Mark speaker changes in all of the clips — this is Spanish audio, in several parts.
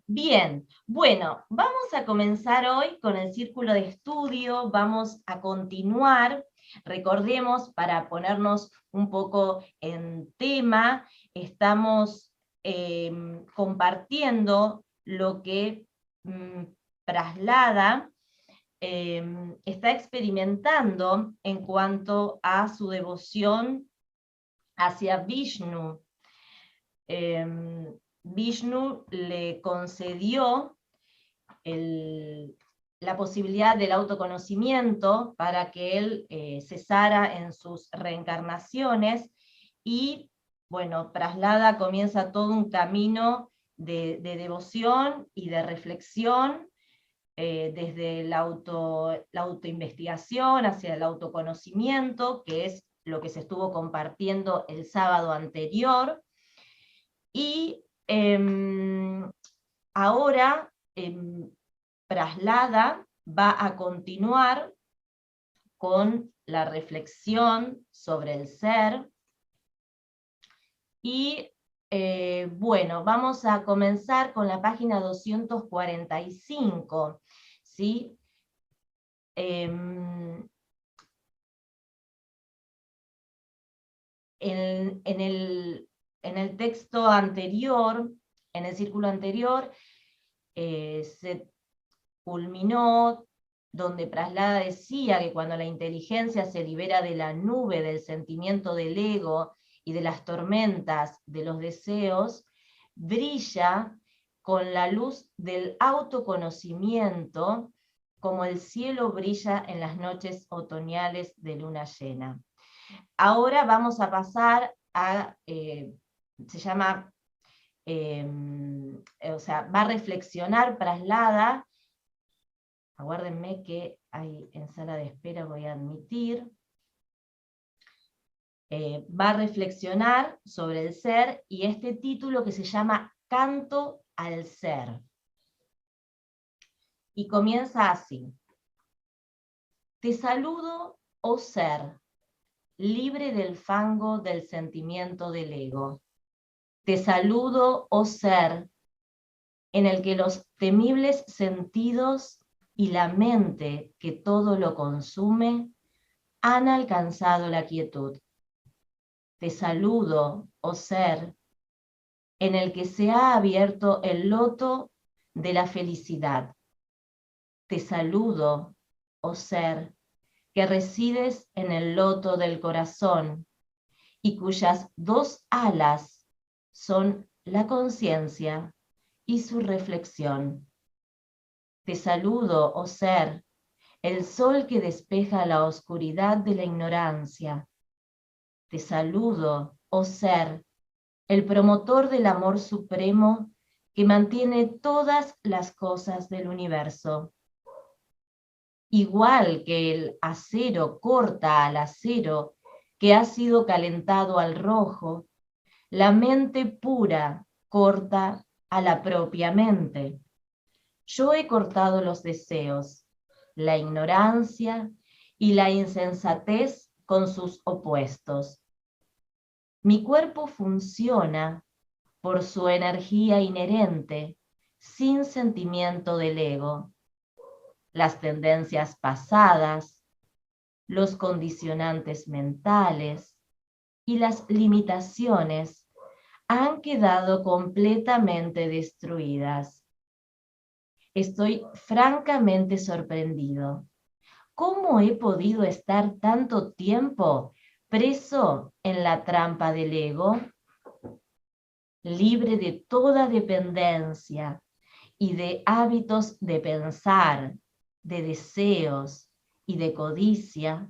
Speaker 1: Bien, bueno, vamos a comenzar hoy con el círculo de estudio, vamos a continuar, recordemos, para ponernos un poco en tema, estamos compartiendo lo que Prahlada está experimentando en cuanto a su devoción hacia Vishnu. Vishnu le concedió la posibilidad del autoconocimiento para que él cesara en sus reencarnaciones y, bueno, Prahlada comienza todo un camino de devoción y de reflexión desde la autoinvestigación hacia el autoconocimiento, que es lo que se estuvo compartiendo el sábado anterior, y ahora Prahlada va a continuar con la reflexión sobre el ser. Y bueno, vamos a comenzar con la página 245, ¿sí? En el texto anterior, en el círculo anterior, se culminó donde Prahlada decía que cuando la inteligencia se libera de la nube del sentimiento del ego y de las tormentas de los deseos, brilla con la luz del autoconocimiento como el cielo brilla en las noches otoñales de luna llena. Ahora vamos a pasar a, se llama, o sea, va a reflexionar Prahlada. Aguárdenme que hay en sala de espera, voy a admitir. Va a reflexionar sobre el ser y este título que se llama Canto al Ser. Y comienza así. Te saludo, oh ser, libre del fango del sentimiento del ego. Te saludo, oh ser, en el que los temibles sentidos y la mente que todo lo consume han alcanzado la quietud. Te saludo, oh ser, en el que se ha abierto el loto de la felicidad. Te saludo, oh ser, que resides en el loto del corazón y cuyas dos alas son la conciencia y su reflexión. Te saludo, oh ser, el sol que despeja la oscuridad de la ignorancia. Te saludo, oh ser, el promotor del amor supremo que mantiene todas las cosas del universo. Igual que el acero corta al acero que ha sido calentado al rojo, la mente pura corta a la propia mente. Yo he cortado los deseos, la ignorancia y la insensatez con sus opuestos. Mi cuerpo funciona por su energía inherente, sin sentimiento del ego. Las tendencias pasadas, los condicionantes mentales y las limitaciones han quedado completamente destruidas. Estoy francamente sorprendido. ¿Cómo he podido estar tanto tiempo preso en la trampa del ego? Libre de toda dependencia y de hábitos de pensar, de deseos y de codicia,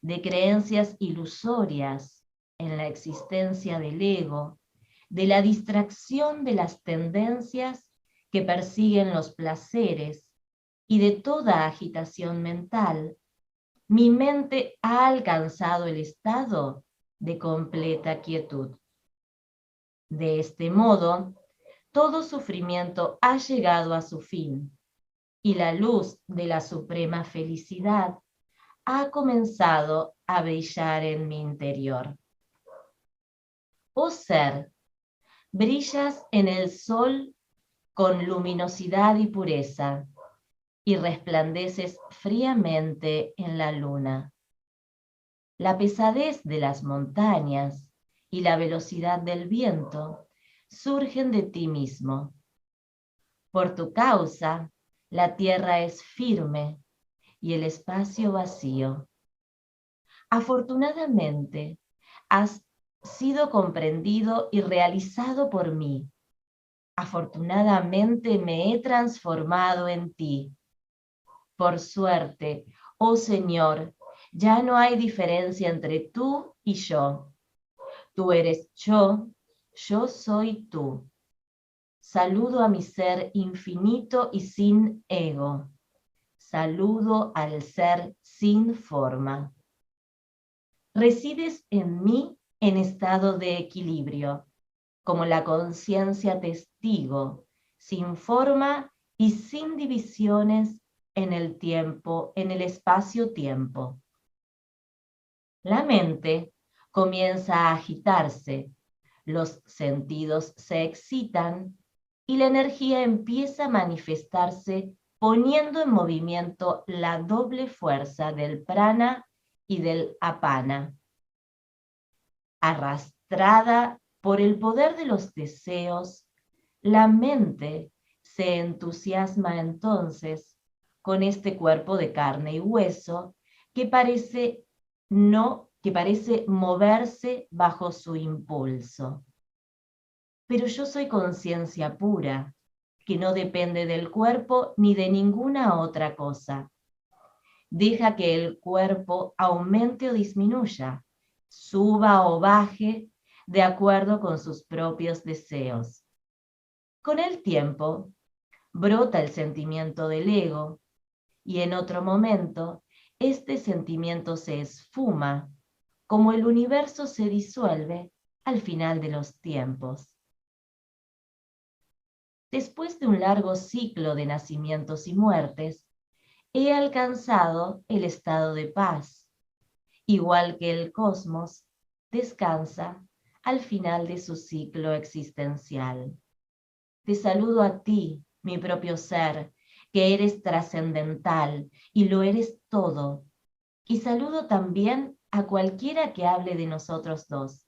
Speaker 1: de creencias ilusorias en la existencia del ego, de la distracción de las tendencias que persiguen los placeres y de toda agitación mental, mi mente ha alcanzado el estado de completa quietud. De este modo, todo sufrimiento ha llegado a su fin y la luz de la suprema felicidad ha comenzado a brillar en mi interior. Oh ser, brillas en el sol con luminosidad y pureza, y resplandeces fríamente en la luna. La pesadez de las montañas y la velocidad del viento surgen de ti mismo. Por tu causa, la tierra es firme y el espacio vacío. Afortunadamente, has sido comprendido y realizado por mí. Afortunadamente me he transformado en ti. Por suerte, oh Señor, ya no hay diferencia entre tú y yo. Tú eres yo soy tú. Saludo a mi ser infinito y sin ego. Saludo al ser sin forma. Resides en mí en estado de equilibrio, como la conciencia testigo, sin forma y sin divisiones en el tiempo, en el espacio-tiempo. La mente comienza a agitarse, los sentidos se excitan y la energía empieza a manifestarse poniendo en movimiento la doble fuerza del prana y del apana. Arrastrada por el poder de los deseos, la mente se entusiasma entonces con este cuerpo de carne y hueso que parece moverse bajo su impulso. Pero yo soy conciencia pura, que no depende del cuerpo ni de ninguna otra cosa. Deja que el cuerpo aumente o disminuya, suba o baje, de acuerdo con sus propios deseos. Con el tiempo, brota el sentimiento del ego, y en otro momento, este sentimiento se esfuma, como el universo se disuelve al final de los tiempos. Después de un largo ciclo de nacimientos y muertes, he alcanzado el estado de paz, igual que el cosmos descansa al final de su ciclo existencial. Te saludo a ti, mi propio ser, que eres trascendental y lo eres todo. Y saludo también a cualquiera que hable de nosotros dos.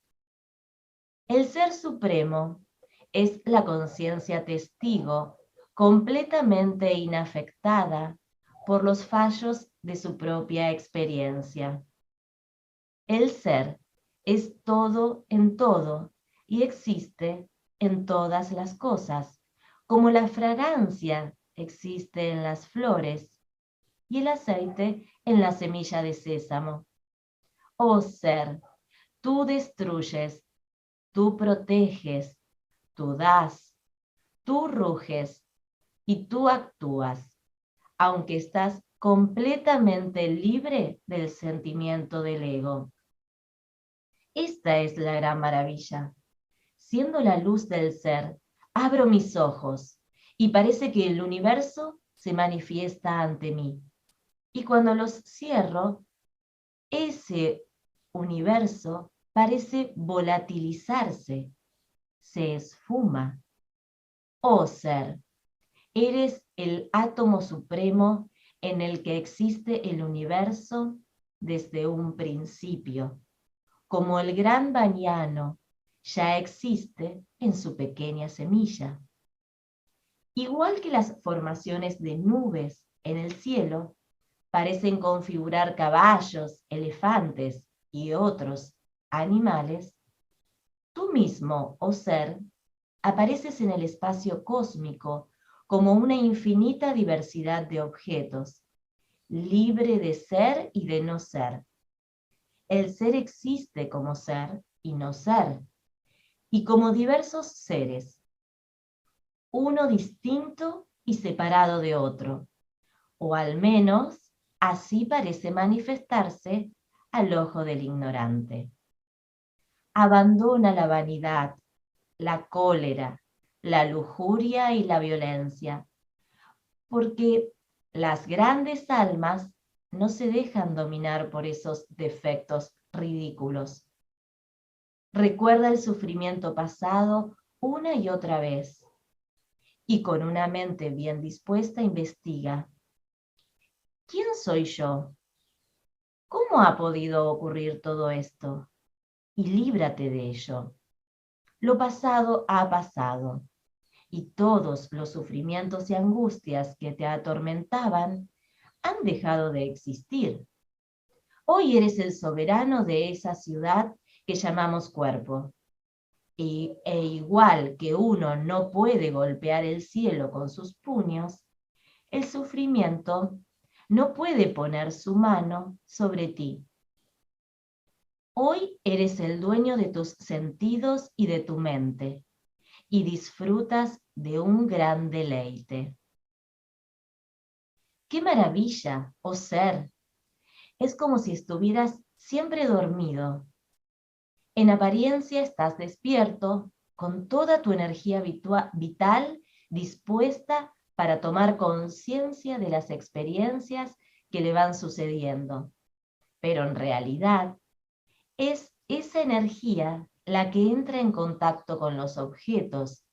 Speaker 1: El Ser Supremo es la conciencia testigo, completamente inafectada por los fallos de su propia experiencia. El ser es todo en todo y existe en todas las cosas, como la fragancia existe en las flores y el aceite en la semilla de sésamo. Oh ser, tú destruyes, tú proteges, tú das, tú ruges y tú actúas, aunque estás completamente libre del sentimiento del ego. Esta es la gran maravilla. Siendo la luz del ser, abro mis ojos y parece que el universo se manifiesta ante mí. Y cuando los cierro, ese universo parece volatilizarse, se esfuma. Oh ser, eres el átomo supremo en el que existe el universo desde un principio, como el gran bañano ya existe en su pequeña semilla. Igual que las formaciones de nubes en el cielo parecen configurar caballos, elefantes y otros animales, tú mismo, oh ser, apareces en el espacio cósmico como una infinita diversidad de objetos, libre de ser y de no ser. El ser existe como ser y no ser, y como diversos seres, uno distinto y separado de otro, o al menos así parece manifestarse al ojo del ignorante. Abandona la vanidad, la cólera, la lujuria y la violencia, porque las grandes almas no se dejan dominar por esos defectos ridículos. Recuerda el sufrimiento pasado una y otra vez y con una mente bien dispuesta investiga: ¿quién soy yo? ¿Cómo ha podido ocurrir todo esto? Y líbrate de ello. Lo pasado ha pasado, y todos los sufrimientos y angustias que te atormentaban han dejado de existir. Hoy eres el soberano de esa ciudad que llamamos cuerpo. E igual que uno no puede golpear el cielo con sus puños, el sufrimiento no puede poner su mano sobre ti. Hoy eres el dueño de tus sentidos y de tu mente, y disfrutas de un gran deleite. ¡Qué maravilla, oh ser! Es como si estuvieras siempre dormido. En apariencia estás despierto, con toda tu energía vital dispuesta para tomar conciencia de las experiencias que le van sucediendo. Pero en realidad es esa energía la que entra en contacto con los objetos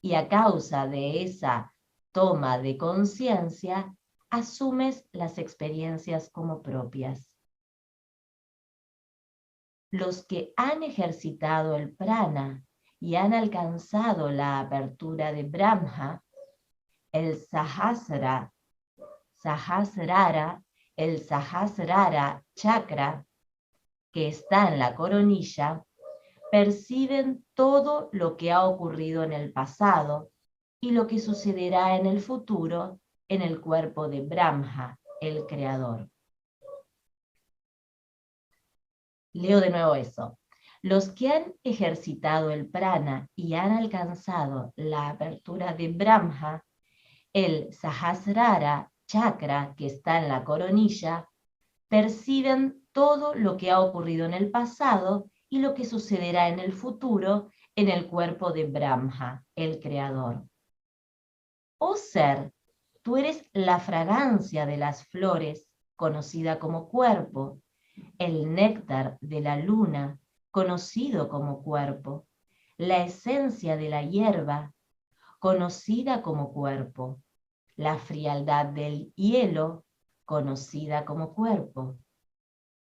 Speaker 1: y a causa de esa toma de conciencia, asumes las experiencias como propias. Los que han ejercitado el prana y han alcanzado la apertura de Brahma, el Sahasrara chakra, que está en la coronilla, perciben todo lo que ha ocurrido en el pasado y lo que sucederá en el futuro en el cuerpo de Brahma, el creador. Leo de nuevo eso. Los que han ejercitado el prana y han alcanzado la apertura de Brahma, el Sahasrara chakra que está en la coronilla, perciben todo lo que ha ocurrido en el pasado y lo que sucederá en el futuro en el cuerpo de Brahma, el creador. Oh ser, tú eres la fragancia de las flores, conocida como cuerpo, el néctar de la luna, conocido como cuerpo, la esencia de la hierba, conocida como cuerpo, la frialdad del hielo, conocida como cuerpo.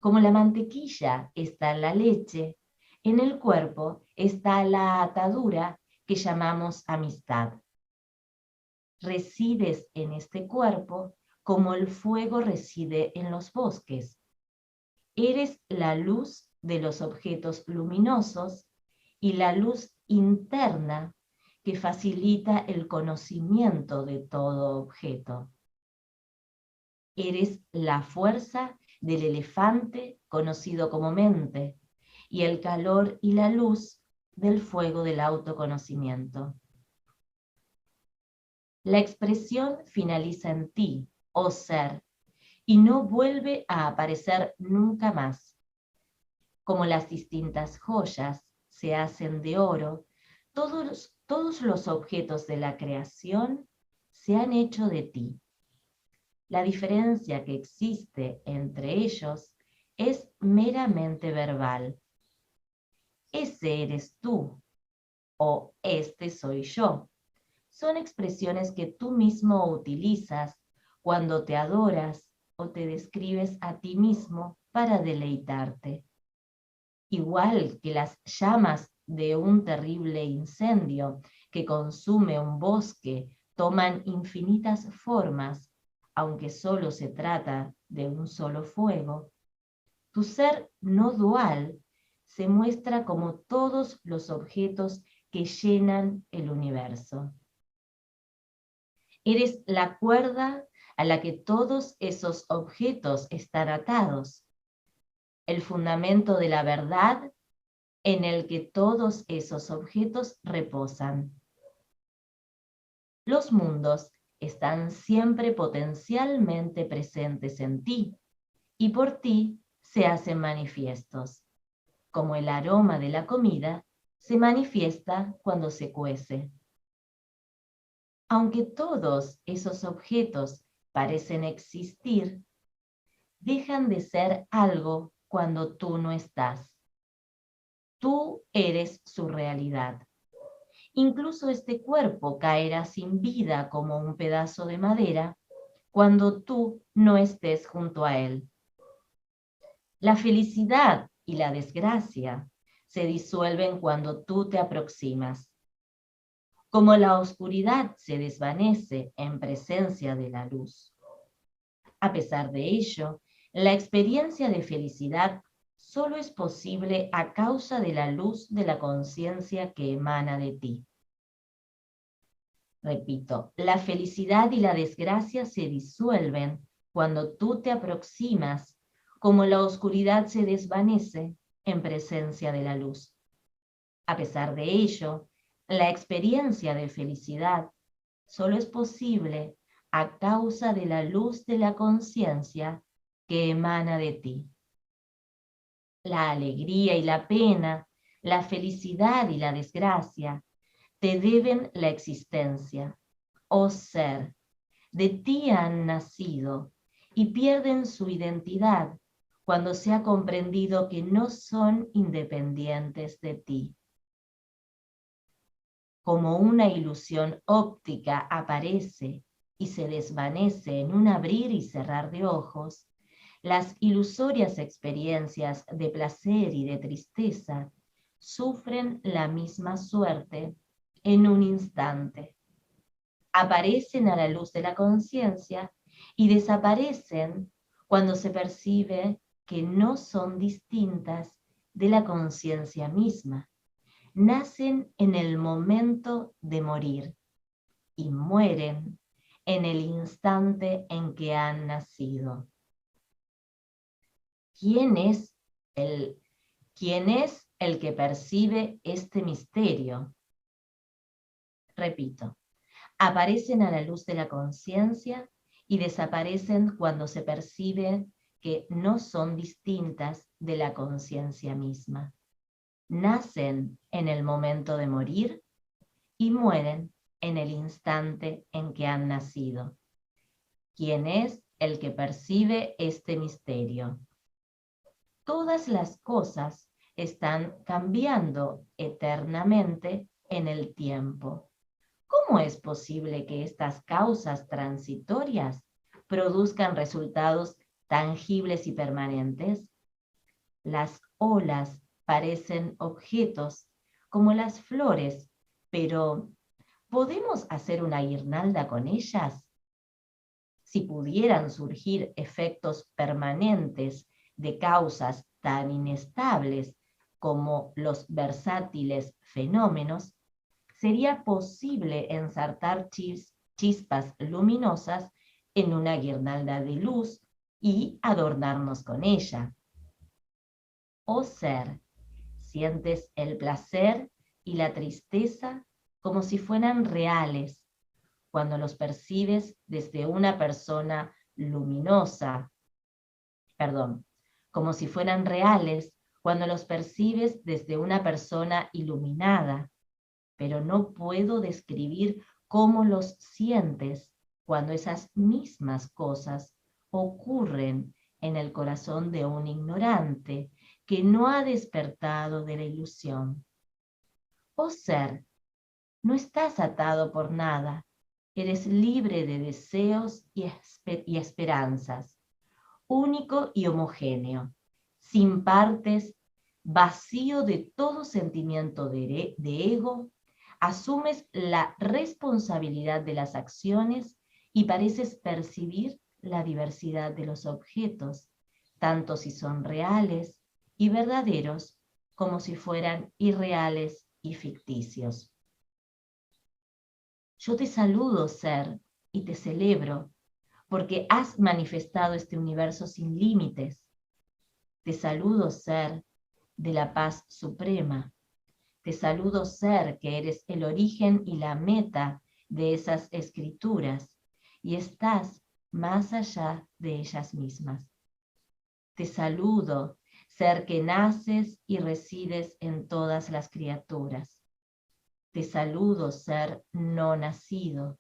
Speaker 1: Como la mantequilla está en la leche, en el cuerpo está la atadura que llamamos amistad. Resides en este cuerpo como el fuego reside en los bosques. Eres la luz de los objetos luminosos y la luz interna que facilita el conocimiento de todo objeto. Eres la fuerza del elefante conocido como mente y el calor y la luz del fuego del autoconocimiento. La expresión finaliza en ti, oh ser, y no vuelve a aparecer nunca más. Como las distintas joyas se hacen de oro, todos los objetos de la creación se han hecho de ti. La diferencia que existe entre ellos es meramente verbal. Ese eres tú o este soy yo. Son expresiones que tú mismo utilizas cuando te adoras o te describes a ti mismo para deleitarte. Igual que las llamas de un terrible incendio que consume un bosque toman infinitas formas, aunque solo se trata de un solo fuego, tu ser no dual se muestra como todos los objetos que llenan el universo. Eres la cuerda a la que todos esos objetos están atados, el fundamento de la verdad en el que todos esos objetos reposan. Los mundos están siempre potencialmente presentes en ti y por ti se hacen manifiestos, como el aroma de la comida se manifiesta cuando se cuece. Aunque todos esos objetos parecen existir, dejan de ser algo cuando tú no estás. Tú eres su realidad. Incluso este cuerpo caerá sin vida como un pedazo de madera cuando tú no estés junto a él. La felicidad y la desgracia se disuelven cuando tú te aproximas. Como la oscuridad se desvanece en presencia de la luz. A pesar de ello, la experiencia de felicidad solo es posible a causa de la luz de la conciencia que emana de ti. Repito, la felicidad y la desgracia se disuelven cuando tú te aproximas, como la oscuridad se desvanece en presencia de la luz. A pesar de ello, la experiencia de felicidad solo es posible a causa de la luz de la conciencia que emana de ti. La alegría y la pena, la felicidad y la desgracia te deben la existencia, oh ser, de ti han nacido y pierden su identidad cuando se ha comprendido que no son independientes de ti. Como una ilusión óptica aparece y se desvanece en un abrir y cerrar de ojos, las ilusorias experiencias de placer y de tristeza sufren la misma suerte en un instante. Aparecen a la luz de la conciencia y desaparecen cuando se percibe que no son distintas de la conciencia misma. Nacen en el momento de morir y mueren en el instante en que han nacido. ¿Quién es el que percibe este misterio? Repito, aparecen a la luz de la conciencia y desaparecen cuando se percibe que no son distintas de la conciencia misma. Nacen en el momento de morir y mueren en el instante en que han nacido. ¿Quién es el que percibe este misterio? Todas las cosas están cambiando eternamente en el tiempo. ¿Cómo es posible que estas causas transitorias produzcan resultados tangibles y permanentes? Las olas parecen objetos como las flores, pero ¿podemos hacer una guirnalda con ellas? Si pudieran surgir efectos permanentes de causas tan inestables como los versátiles fenómenos, sería posible ensartar chispas luminosas en una guirnalda de luz y adornarnos con ella. Oh ser, sientes el placer y la tristeza como si fueran reales cuando los percibes desde una persona luminosa, como si fueran reales cuando los percibes desde una persona iluminada, pero no puedo describir cómo los sientes cuando esas mismas cosas ocurren en el corazón de un ignorante que no ha despertado de la ilusión. Oh ser, no estás atado por nada, eres libre de deseos y esperanzas, único y homogéneo, sin partes, vacío de todo sentimiento de ego, asumes la responsabilidad de las acciones y pareces percibir la diversidad de los objetos, tanto si son reales y verdaderos como si fueran irreales y ficticios. Yo te saludo, ser, y te celebro, porque has manifestado este universo sin límites. Te saludo, ser, de la paz suprema. Te saludo, ser, que eres el origen y la meta de esas escrituras, y estás más allá de ellas mismas. Te saludo, ser que naces y resides en todas las criaturas. Te saludo, ser no nacido.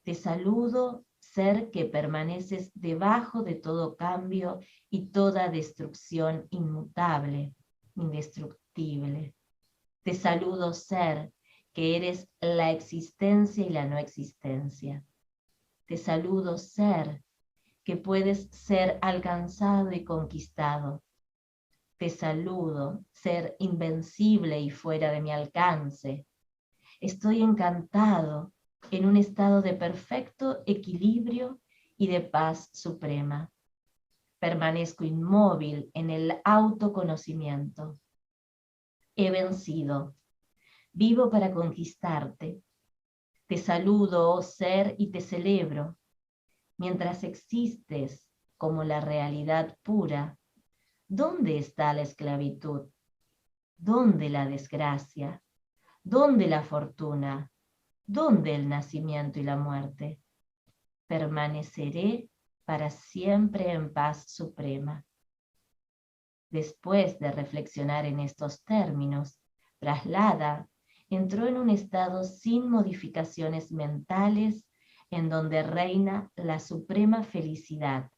Speaker 1: Te saludo, ser que permaneces debajo de todo cambio y toda destrucción inmutable, indestructible. Te saludo, ser que eres la existencia y la no existencia. Te saludo, ser, que puedes ser alcanzado y conquistado. Te saludo, ser invencible y fuera de mi alcance. Estoy encantado en un estado de perfecto equilibrio y de paz suprema. Permanezco inmóvil en el autoconocimiento. He vencido. Vivo para conquistarte. Te saludo, oh ser, y te celebro. Mientras existes como la realidad pura, ¿dónde está la esclavitud? ¿Dónde la desgracia? ¿Dónde la fortuna? ¿Dónde el nacimiento y la muerte? Permaneceré para siempre en paz suprema. Después de reflexionar en estos términos, Prahlada entró en un estado sin modificaciones mentales en donde reina la suprema felicidad,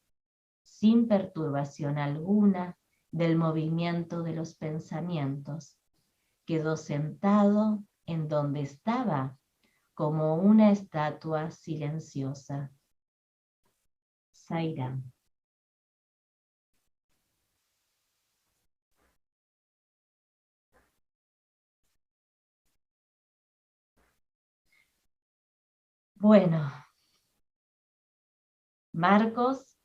Speaker 1: sin perturbación alguna del movimiento de los pensamientos. Quedó sentado en donde estaba como una estatua silenciosa. Sairam. Bueno, Marcos,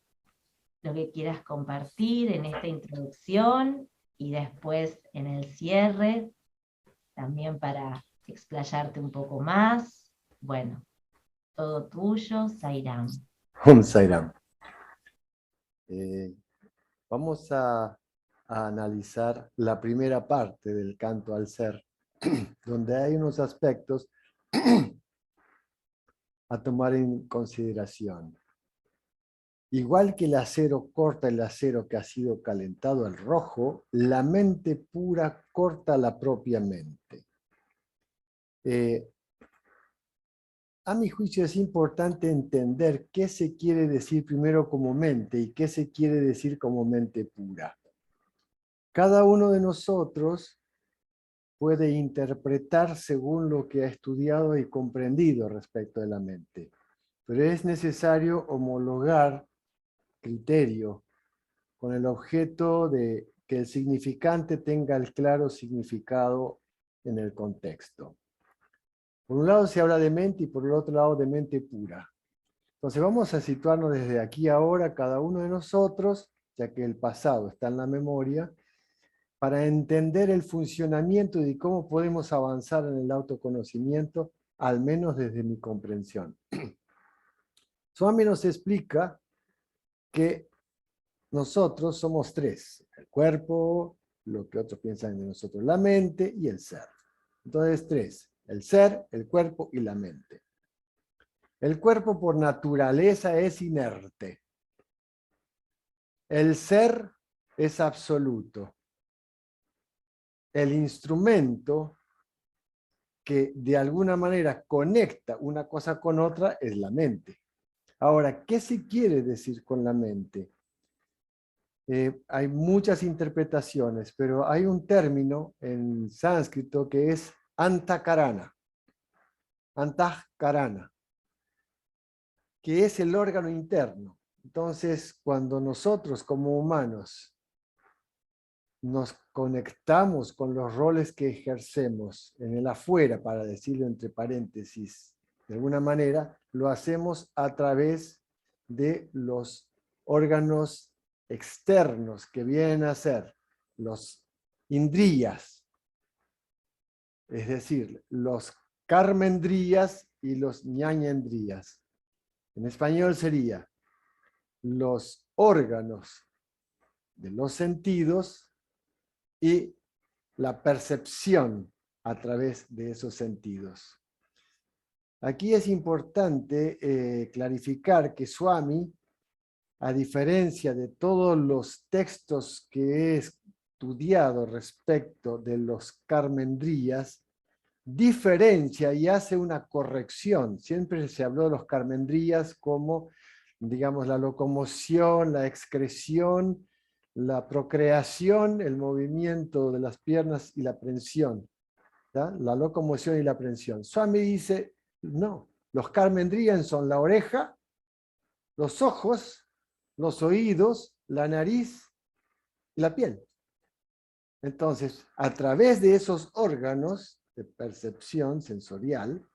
Speaker 1: lo que quieras compartir en esta introducción y después en el cierre, también para explayarte un poco más. Bueno, todo tuyo, Sairam.
Speaker 2: Sairam. Vamos a analizar la primera parte del canto al ser, donde hay unos aspectos a tomar en consideración. Igual que el acero corta el acero que ha sido calentado al rojo, la mente pura corta la propia mente. A mi juicio es importante entender qué se quiere decir primero como mente y qué se quiere decir como mente pura. Cada uno de nosotros puede interpretar según lo que ha estudiado y comprendido respecto de la mente, pero es necesario homologar criterio con el objeto de que el significante tenga el claro significado en el contexto. Por un lado se habla de mente y por el otro lado de mente pura. Entonces vamos a situarnos desde aquí a ahora, cada uno de nosotros, ya que el pasado está en la memoria, para entender el funcionamiento y cómo podemos avanzar en el autoconocimiento, al menos desde mi comprensión. Swami nos explica que nosotros somos tres: el cuerpo, lo que otros piensan de nosotros, la mente y el ser. Entonces, tres: el ser, el cuerpo y la mente. El cuerpo por naturaleza es inerte. El ser es absoluto. El instrumento que de alguna manera conecta una cosa con otra es la mente. Ahora, ¿qué se quiere decir con la mente? Hay muchas interpretaciones, pero hay un término en sánscrito que es antakarana. Antakarana, que es el órgano interno. Entonces, cuando nosotros como humanos nos conectamos con los roles que ejercemos en el afuera, para decirlo entre paréntesis, de alguna manera, lo hacemos a través de los órganos externos que vienen a ser los indriyas, es decir, los karmendriyas y los ñañendriyas. En español sería los órganos de los sentidos y la percepción a través de esos sentidos. Aquí es importante clarificar que Swami, a diferencia de todos los textos que he estudiado respecto de los karmendriyas, diferencia y hace una corrección. Siempre se habló de los karmendriyas como, digamos, la locomoción, la excreción, la procreación, el movimiento de las piernas y la prensión. la locomoción y la aprehensión. Swami dice, no, los karmendriyan son la oreja, los ojos, los oídos, la nariz y la piel. Entonces, a través de esos órganos de percepción sensorial,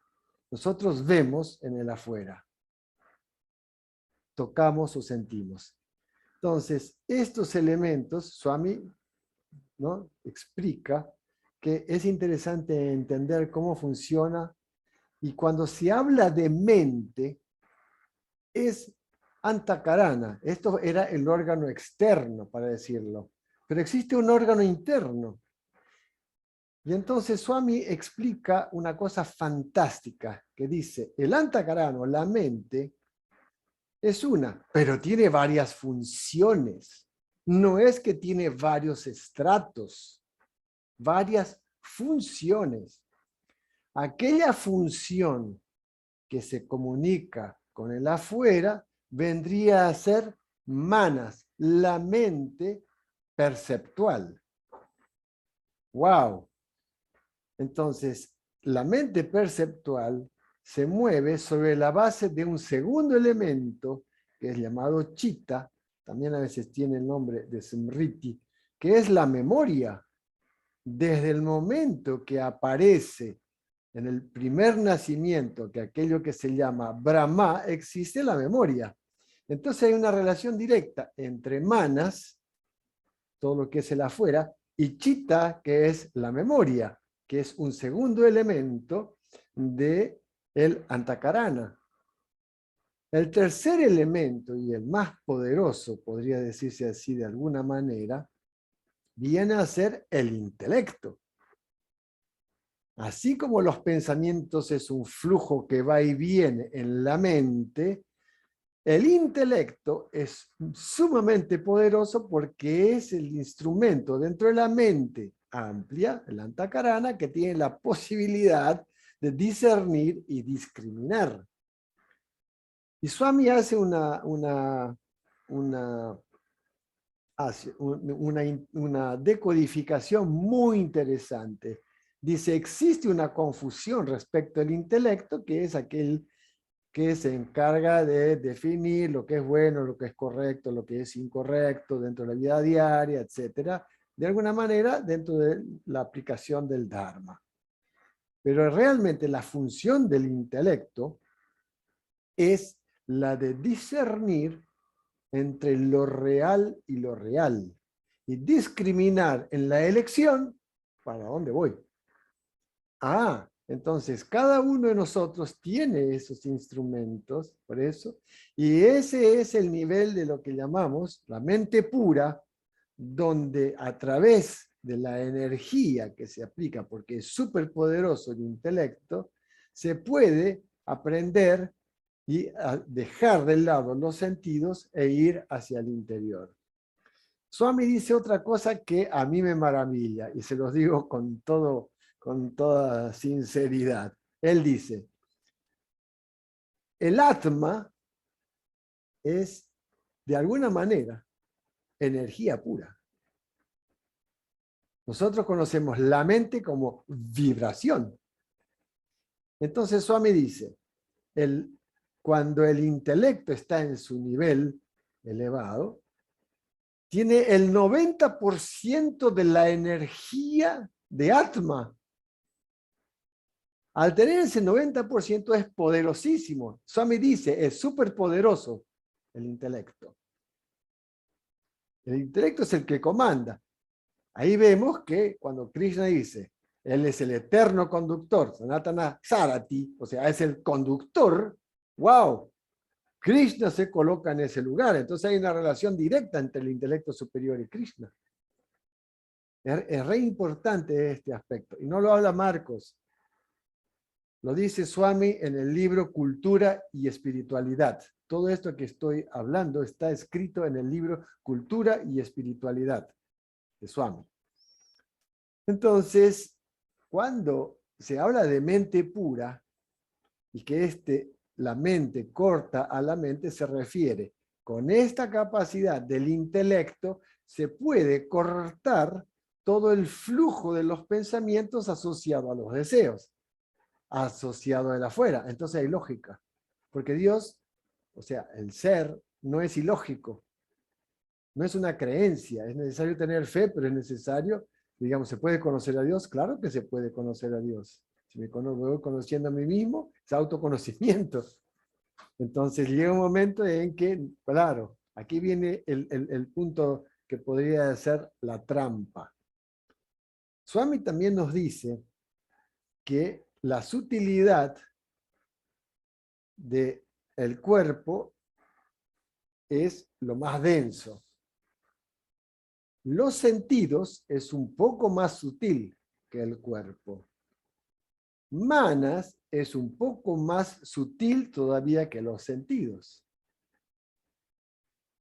Speaker 2: nosotros vemos en el afuera. Tocamos o sentimos. Entonces, estos elementos, Swami, ¿no?, explica que es interesante entender cómo funciona, y cuando se habla de mente, es antakarana. Esto era el órgano externo, para decirlo. Pero existe un órgano interno. Y entonces Swami explica una cosa fantástica, que dice, el antakarana, la mente, es una, pero tiene varias funciones. No es que tiene varios estratos, varias funciones. Aquella función que se comunica con el afuera vendría a ser manas, la mente perceptual. ¡Wow! Entonces, la mente perceptual se mueve sobre la base de un segundo elemento que es llamado chitta, también a veces tiene el nombre de smriti, que es la memoria. Desde el momento que aparece en el primer nacimiento, que aquello que se llama Brahma, existe la memoria. Entonces hay una relación directa entre manas, todo lo que es el afuera, y chitta, que es la memoria, que es un segundo elemento del antakarana. El tercer elemento, y el más poderoso, podría decirse así de alguna manera, viene a ser el intelecto. Así como los pensamientos es un flujo que va y viene en la mente, el intelecto es sumamente poderoso porque es el instrumento dentro de la mente amplia, el antakarana, que tiene la posibilidad de discernir y discriminar. Y Swami hace una decodificación muy interesante. Dice, existe una confusión respecto al intelecto, que es aquel que se encarga de definir lo que es bueno, lo que es correcto, lo que es incorrecto dentro de la vida diaria, etcétera, de alguna manera dentro de la aplicación del Dharma. Pero realmente la función del intelecto es la de discernir entre lo real y lo real, y discriminar en la elección para dónde voy. Entonces cada uno de nosotros tiene esos instrumentos, por eso, y ese es el nivel de lo que llamamos la mente pura, donde a través de la energía que se aplica, porque es súper poderoso el intelecto, se puede aprender y dejar de lado los sentidos e ir hacia el interior. Swami dice otra cosa que a mí me maravilla, y se los digo con toda sinceridad. Él dice, el Atma es, de alguna manera, energía pura. Nosotros conocemos la mente como vibración. Entonces Swami dice, cuando el intelecto está en su nivel elevado, tiene el 90% de la energía de Atma. Al tener ese 90% es poderosísimo. Swami dice, es súper poderoso el intelecto. El intelecto es el que comanda. Ahí vemos que cuando Krishna dice, él es el eterno conductor, Sanatana Sarati, o sea, es el conductor, ¡wow! Krishna se coloca en ese lugar. Entonces hay una relación directa entre el intelecto superior y Krishna. Es re importante este aspecto. Y no lo habla Marcos. Lo dice Swami en el libro Cultura y Espiritualidad. Todo esto que estoy hablando está escrito en el libro Cultura y Espiritualidad de Swami. Entonces, cuando se habla de mente pura y que la mente corta a la mente, se refiere con esta capacidad del intelecto, se puede cortar todo el flujo de los pensamientos asociado a los deseos, asociado al afuera. Entonces hay lógica, porque Dios, o sea, el ser, no es ilógico, no es una creencia, es necesario tener fe, pero es necesario, digamos, ¿se puede conocer a Dios? Claro que se puede conocer a Dios. Si me voy conociendo a mí mismo, es autoconocimiento. Entonces llega un momento en que, claro, aquí viene el punto que podría ser la trampa. Swami también nos dice que la sutilidad del cuerpo es lo más denso. Los sentidos es un poco más sutil que el cuerpo. Manas es un poco más sutil todavía que los sentidos.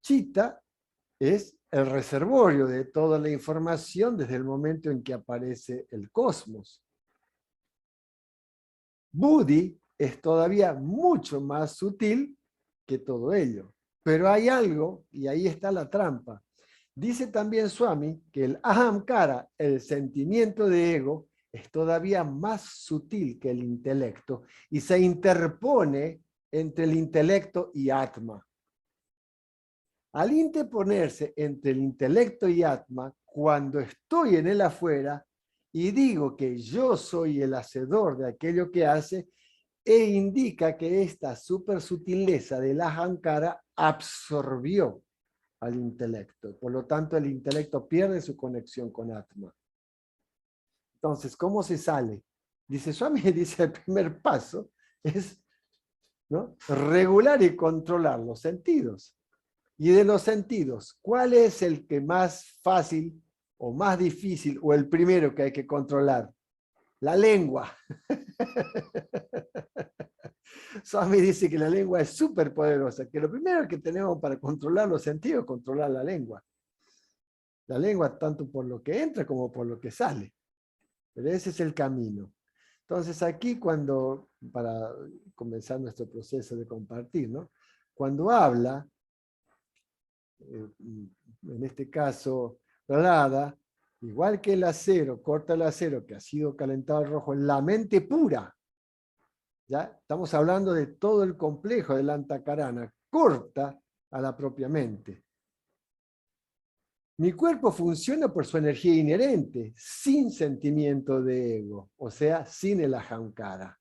Speaker 2: Chitta es el reservorio de toda la información desde el momento en que aparece el cosmos. Buddhi es todavía mucho más sutil que todo ello. Pero hay algo, y ahí está la trampa. Dice también Swami que el ahamkara, el sentimiento de ego, es todavía más sutil que el intelecto y se interpone entre el intelecto y Atma. Al interponerse entre el intelecto y Atma, cuando estoy en el afuera y digo que yo soy el hacedor de aquello que hace, indica que esta supersutileza del ahamkara absorbió al intelecto. Por lo tanto, el intelecto pierde su conexión con Atma. Entonces, ¿cómo se sale? Dice Swami, dice el primer paso es, ¿no?, regular y controlar los sentidos. Y de los sentidos, ¿cuál es el que más fácil o más difícil o el primero que hay que controlar? La lengua. Swami dice que la lengua es súper poderosa, que lo primero que tenemos para controlar los sentidos es controlar la lengua. La lengua tanto por lo que entra como por lo que sale. Pero ese es el camino. Entonces aquí para comenzar nuestro proceso de compartir, ¿no?, cuando habla, en este caso, Radha, igual que el acero, corta el acero que ha sido calentado al rojo, en la mente pura. ¿Ya? Estamos hablando de todo el complejo del Antakarana, corta a la propia mente. Mi cuerpo funciona por su energía inherente, sin sentimiento de ego, o sea, sin el ahamkara.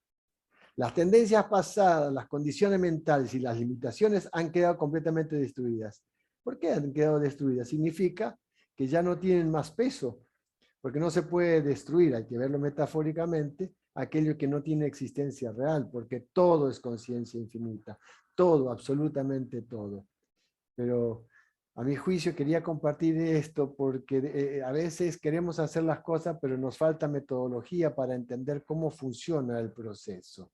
Speaker 2: Las tendencias pasadas, las condiciones mentales y las limitaciones han quedado completamente destruidas. ¿Por qué han quedado destruidas? Significa que ya no tienen más peso, porque no se puede destruir, hay que verlo metafóricamente, aquello que no tiene existencia real, porque todo es conciencia infinita, todo, absolutamente todo. Pero a mi juicio quería compartir esto porque a veces queremos hacer las cosas, pero nos falta metodología para entender cómo funciona el proceso.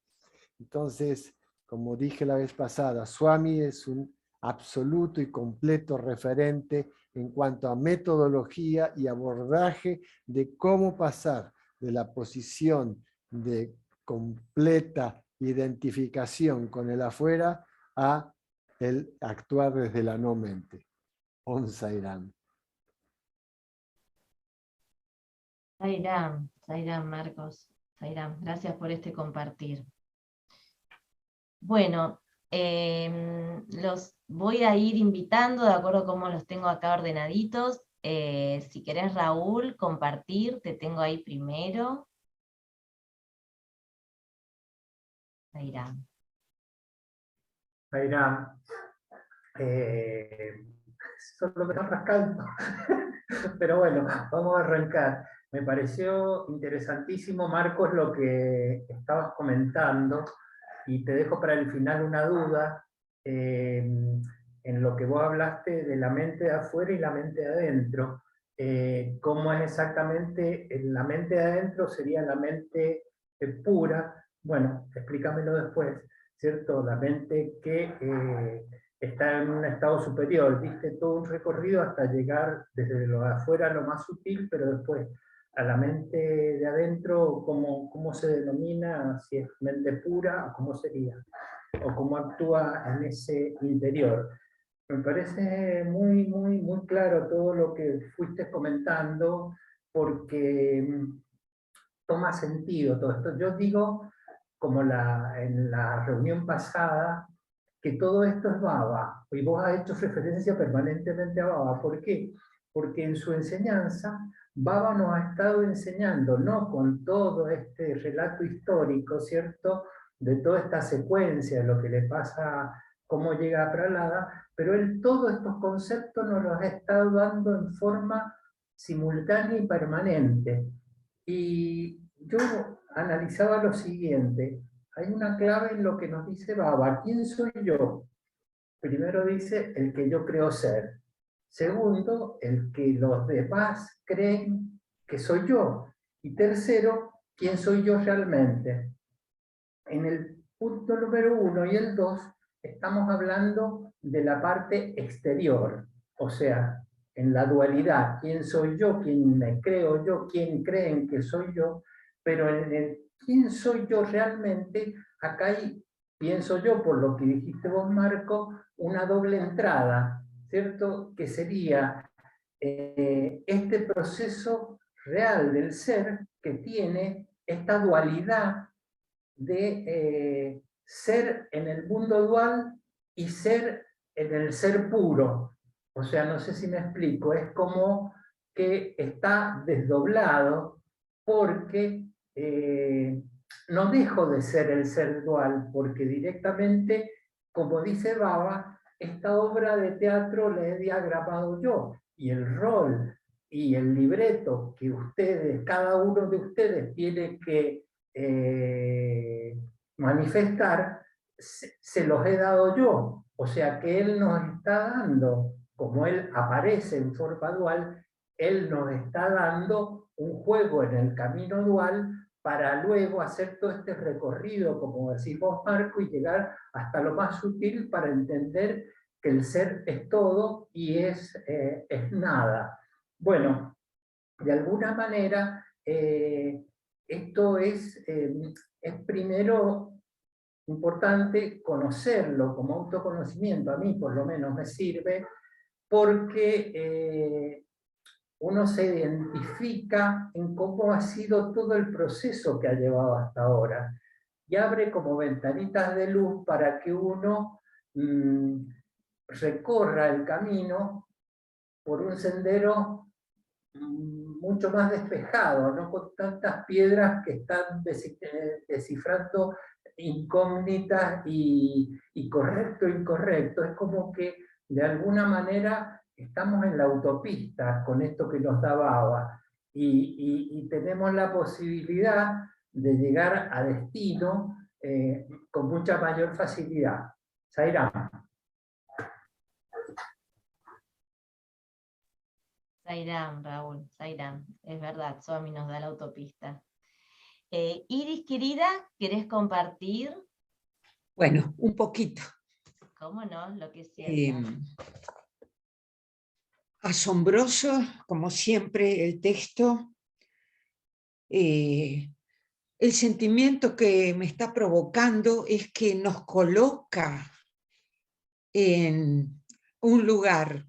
Speaker 2: Entonces, como dije la vez pasada, Swami es un absoluto y completo referente en cuanto a metodología y abordaje de cómo pasar de la posición de completa identificación con el afuera a el actuar desde la no mente. Om Sairam.
Speaker 1: Sairam, Sairam, Marcos. Sairam, gracias por este compartir. Bueno, los voy a ir invitando de acuerdo a cómo los tengo acá ordenaditos. Si querés, Raúl, compartir, te tengo ahí primero. Sairam.
Speaker 3: Sairam, solo me está rascando. Pero bueno, vamos a arrancar. Me pareció interesantísimo, Marcos, lo que estabas comentando, y te dejo para el final una duda en lo que vos hablaste de la mente de afuera y la mente de adentro. ¿Cómo es exactamente la mente de adentro? ¿Sería la mente pura? Bueno, explícamelo después, ¿cierto? La mente que está en un estado superior, viste todo un recorrido hasta llegar desde lo de afuera a lo más sutil, pero después a la mente de adentro, ¿cómo se denomina? Si es mente pura, ¿cómo sería? O cómo actúa en ese interior. Me parece muy, muy, muy claro todo lo que fuiste comentando, porque toma sentido todo esto. Yo digo, como en la reunión pasada, que todo esto es Baba, y vos has hecho referencia permanentemente a Baba. ¿Por qué? Porque en su enseñanza, Baba nos ha estado enseñando, no con todo este relato histórico, ¿cierto?, de toda esta secuencia, lo que le pasa, cómo llega a Prahlada, pero él todos estos conceptos nos los ha estado dando en forma simultánea y permanente. Y yo analizaba lo siguiente: hay una clave en lo que nos dice Baba. ¿Quién soy yo? Primero dice el que yo creo ser. Segundo, el que los demás creen que soy yo. Y tercero, ¿quién soy yo realmente? En el punto número 1 y el 2 estamos hablando de la parte exterior, o sea, en la dualidad, quién soy yo, quién me creo yo, quién creen que soy yo, pero en el quién soy yo realmente, acá hay, pienso yo, por lo que dijiste vos, Marco, una doble entrada, ¿cierto? Que sería este proceso real del ser que tiene esta dualidad de ser en el mundo dual y ser en el ser puro. O sea, no sé si me explico, es como que está desdoblado porque no dejo de ser el ser dual, porque directamente, como dice Baba, esta obra de teatro la he diagramado yo, y el rol y el libreto que ustedes, cada uno de ustedes tiene que manifestar, se los he dado yo. O sea que él nos está dando, como él aparece en forma dual, él nos está dando un juego en el camino dual para luego hacer todo este recorrido, como decís vos, Marco, y llegar hasta lo más sutil para entender que el ser es todo y es nada. Bueno, de alguna manera, esto es primero importante conocerlo como autoconocimiento. A mí por lo menos me sirve porque uno se identifica en cómo ha sido todo el proceso que ha llevado hasta ahora y abre como ventanitas de luz para que uno recorra el camino por un sendero mucho más despejado, no con tantas piedras que están descifrando incógnitas y correcto e incorrecto. Es como que de alguna manera estamos en la autopista con esto que nos da Baba y tenemos la posibilidad de llegar a destino con mucha mayor facilidad. Zaira.
Speaker 1: Zairán, Raúl, Zairán, es verdad, Swami nos da la autopista. Iris, querida, ¿querés compartir?
Speaker 4: Bueno, un poquito.
Speaker 1: ¿Cómo no? Lo que sientas.
Speaker 4: Asombroso, como siempre, el texto. El sentimiento que me está provocando es que nos coloca en un lugar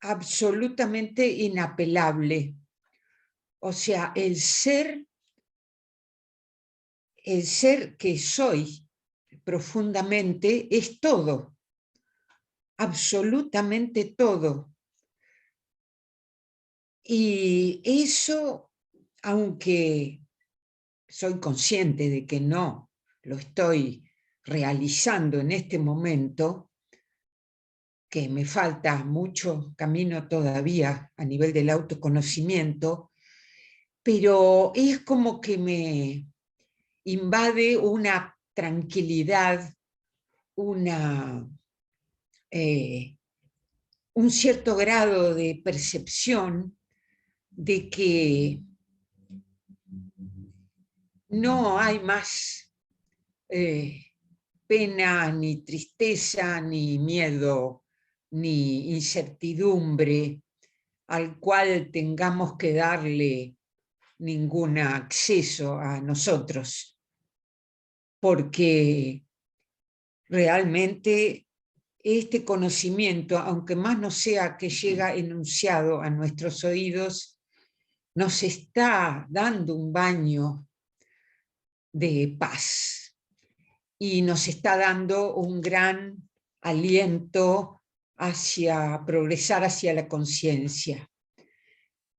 Speaker 4: absolutamente inapelable. O sea, el ser que soy profundamente es todo, absolutamente todo. Y eso, aunque soy consciente de que no lo estoy realizando en este momento, que me falta mucho camino todavía a nivel del autoconocimiento, pero es como que me invade una tranquilidad, un cierto grado de percepción de que no hay más pena, ni tristeza, ni miedo, ni incertidumbre al cual tengamos que darle ningún acceso a nosotros, porque realmente este conocimiento, aunque más no sea que llega enunciado a nuestros oídos, nos está dando un baño de paz y nos está dando un gran aliento hacia progresar hacia la conciencia.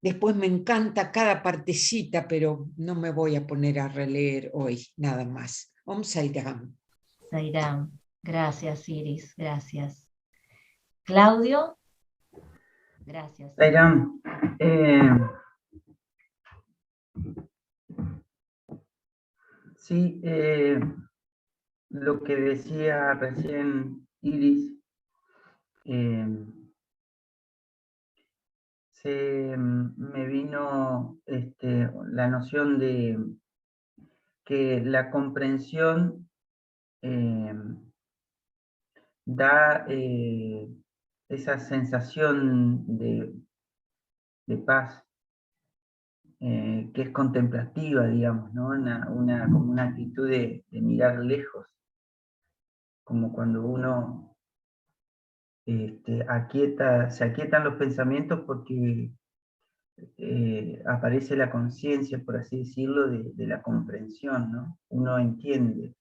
Speaker 4: Después me encanta cada partecita, pero no me voy a poner a releer hoy, nada más. Om Sairam.
Speaker 1: Sairam. Gracias, Iris, gracias. Claudio. Gracias.
Speaker 5: Sairam, sí, lo que decía recién Iris, me vino la noción de que la comprensión da esa sensación de paz, que es contemplativa, digamos, ¿no? Como una actitud de mirar lejos, como cuando uno se aquietan los pensamientos porque aparece la conciencia, por así decirlo, de la comprensión, ¿no? Uno entiende.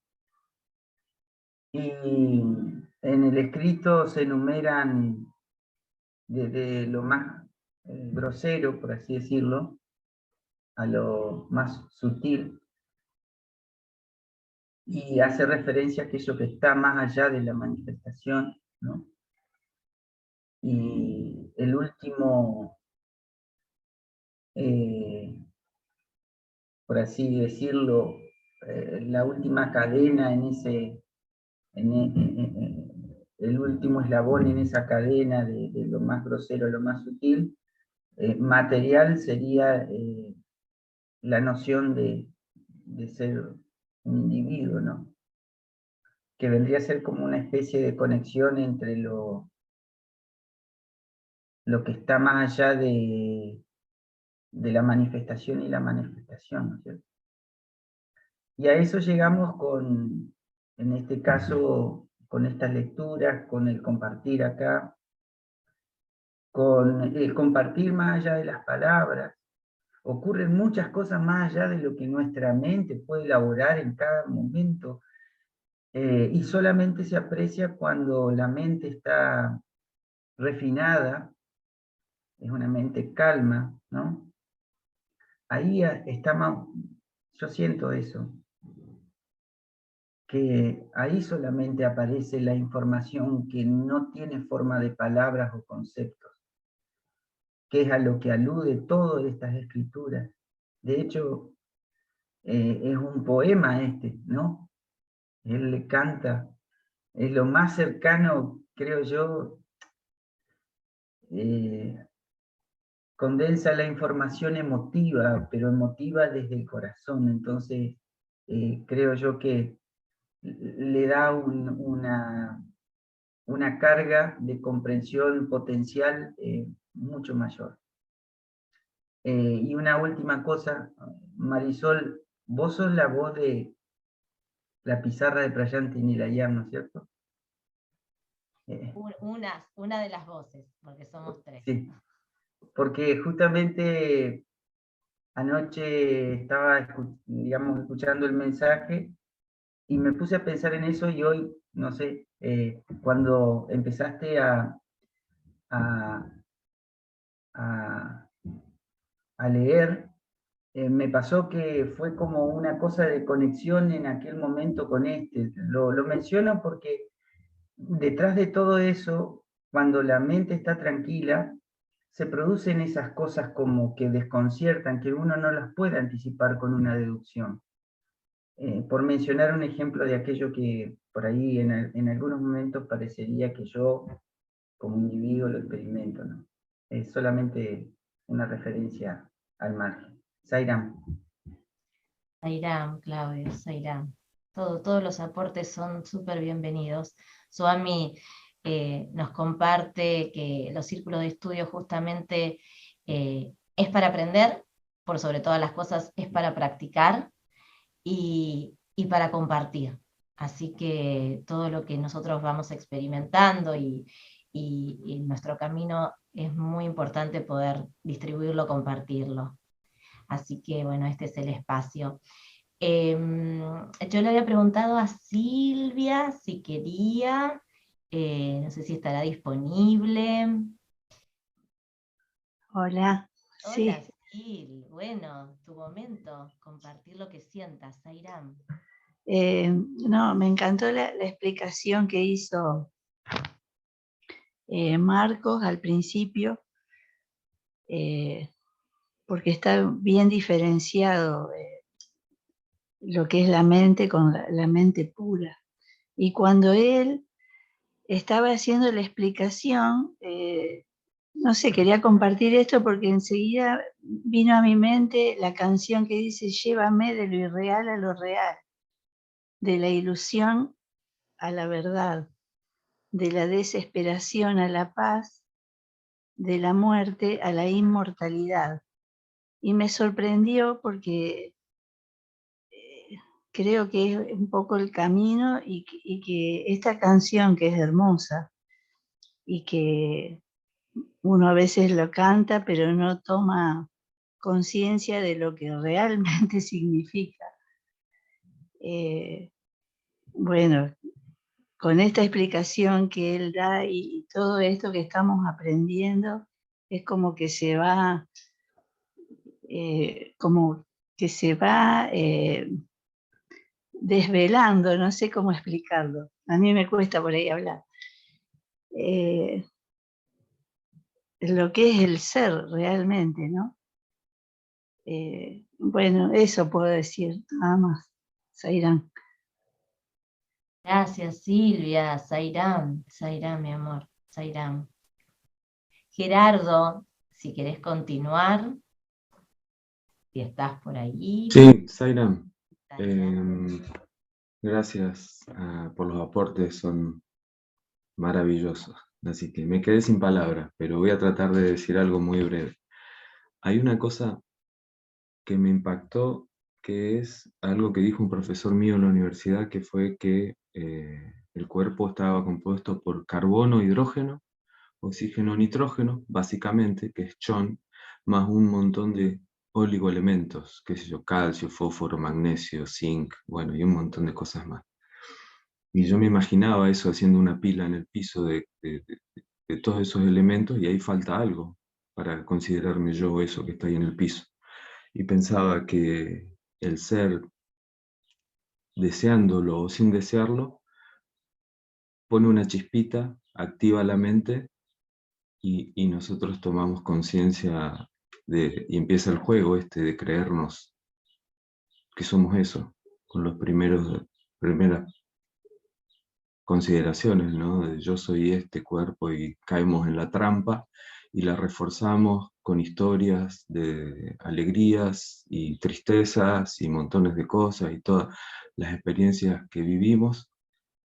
Speaker 5: Y en el escrito se enumeran desde lo más grosero, por así decirlo, a lo más sutil, y hace referencia a aquello que está más allá de la manifestación, ¿no? Y el último, por así decirlo, la última cadena el último eslabón en esa cadena de lo más grosero a lo más sutil, material sería la noción de ser un individuo, ¿no? Que vendría a ser como una especie de conexión entre lo que está más allá de la manifestación y la manifestación, ¿no es cierto? Y a eso llegamos en este caso, con estas lecturas, con el compartir acá, con el compartir más allá de las palabras. Ocurren muchas cosas más allá de lo que nuestra mente puede elaborar en cada momento, y solamente se aprecia cuando la mente está refinada, es una mente calma, ¿no? Ahí está más, yo siento eso, que ahí solamente aparece la información que no tiene forma de palabras o conceptos, que es a lo que alude todas estas escrituras. De hecho, es un poema ¿no? Él le canta, es lo más cercano, creo yo, condensa la información emotiva, pero emotiva desde el corazón. Entonces, creo yo que le da una carga de comprensión potencial mucho mayor. Y una última cosa, Marisol, vos sos la voz de la pizarra de Prayanti Nilayar, ¿no es cierto?
Speaker 1: Una de las voces, porque somos tres.
Speaker 5: Sí, porque justamente anoche estaba, digamos, escuchando el mensaje y me puse a pensar en eso, y hoy, no sé, cuando empezaste a leer, me pasó que fue como una cosa de conexión en aquel momento con Lo menciono porque detrás de todo eso, cuando la mente está tranquila, se producen esas cosas como que desconciertan, que uno no las puede anticipar con una deducción. Por mencionar un ejemplo de aquello que por ahí en algunos momentos parecería que yo como individuo lo experimento, ¿no? Es solamente una referencia al margen. Sairam.
Speaker 1: Sairam, Claudio, Sairam. Todos los aportes son súper bienvenidos. Swami nos comparte que los círculos de estudio justamente es para aprender, por sobre todas las cosas es para practicar y para compartir. Así que todo lo que nosotros vamos experimentando y nuestro camino es muy importante poder distribuirlo, compartirlo. Así que bueno, este es el espacio. Yo le había preguntado a Silvia si quería, no sé si estará disponible.
Speaker 6: Hola,
Speaker 1: Hola,
Speaker 6: sí,
Speaker 1: Sil. Bueno, tu momento, compartir lo que sientas, Zairam.
Speaker 6: no, me encantó la explicación que hizo Marcos al principio, porque está bien diferenciado lo que es la mente con la mente pura. Y cuando él estaba haciendo la explicación, no sé, quería compartir esto porque enseguida vino a mi mente la canción que dice: llévame de lo irreal a lo real, de la ilusión a la verdad, de la desesperación a la paz, de la muerte a la inmortalidad. Y me sorprendió porque creo que es un poco el camino y que esta canción, que es hermosa y que uno a veces lo canta pero no toma conciencia de lo que realmente significa. Bueno, con esta explicación que él da y todo esto que estamos aprendiendo, es como que se va, desvelando, no sé cómo explicarlo. A mí me cuesta por ahí hablar. Lo que es el ser realmente, ¿no? Bueno, eso puedo decir, nada más. Zairán.
Speaker 1: Gracias, Silvia. Zairam, Zairam, mi amor, Zairam. Gerardo, si querés continuar, si estás por ahí.
Speaker 7: Sí, Zairam,
Speaker 1: Adelante.
Speaker 7: gracias por los aportes, son maravillosos. Así que me quedé sin palabras, pero voy a tratar de decir algo muy breve. Hay una cosa que me impactó, que es algo que dijo un profesor mío en la universidad, que fue que el cuerpo estaba compuesto por carbono, hidrógeno, oxígeno, nitrógeno, básicamente, que es chon, más un montón de oligoelementos, qué sé yo, calcio, fósforo, magnesio, zinc, bueno, y un montón de cosas más. Y yo me imaginaba eso haciendo una pila en el piso de todos esos elementos, y ahí falta algo para considerarme yo eso que está ahí en el piso. Y pensaba que el ser, deseándolo o sin desearlo, pone una chispita, activa la mente, y nosotros tomamos conciencia y empieza el juego este de creernos que somos eso, con los primeras consideraciones, ¿no? De yo soy este cuerpo, y caemos en la trampa y la reforzamos con historias de alegrías y tristezas y montones de cosas y todas las experiencias que vivimos,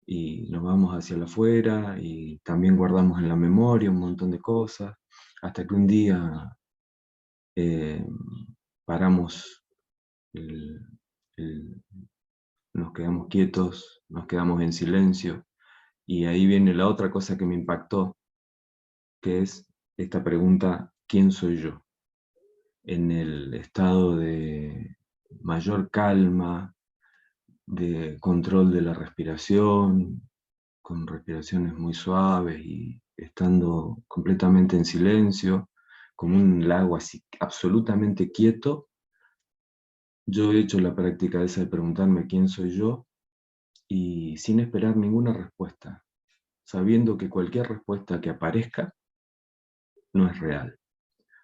Speaker 7: y nos vamos hacia la afuera y también guardamos en la memoria un montón de cosas, hasta que un día paramos, el- el- nos quedamos quietos, nos quedamos en silencio, y ahí viene la otra cosa que me impactó, que es esta pregunta: ¿quién soy yo? En el estado de mayor calma, de control de la respiración, con respiraciones muy suaves y estando completamente en silencio, como un lago así absolutamente quieto, yo he hecho la práctica esa de preguntarme quién soy yo, y sin esperar ninguna respuesta, sabiendo que cualquier respuesta que aparezca no es real.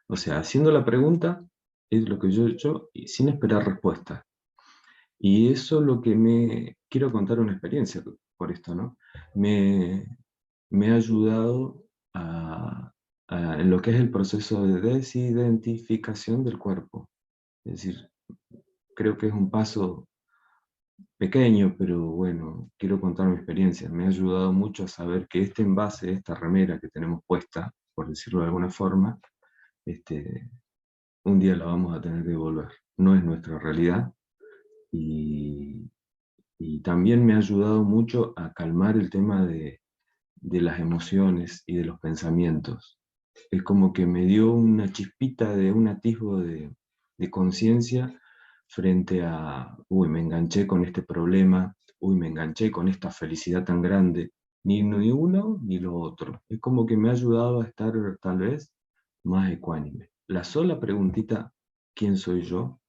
Speaker 7: O sea, haciendo la pregunta es lo que yo he hecho, y sin esperar respuesta. Y eso es lo que quiero contar una experiencia por esto, ¿no? Me ha ayudado en lo que es el proceso de desidentificación del cuerpo. Es decir, creo que es un paso pequeño, pero bueno, quiero contar mi experiencia. Me ha ayudado mucho a saber que este envase, esta remera que tenemos puesta, por decirlo de alguna forma, un día la vamos a tener que devolver. No es nuestra realidad. Y, y también me ha ayudado mucho a calmar el tema de las emociones y de los pensamientos. Es como que me dio una chispita de un atisbo de conciencia frente a, uy, me enganché con este problema, uy, me enganché con esta felicidad tan grande. Ni uno ni lo otro. Es como que me ha ayudado a estar tal vez más ecuánime. La sola preguntita, ¿quién soy yo?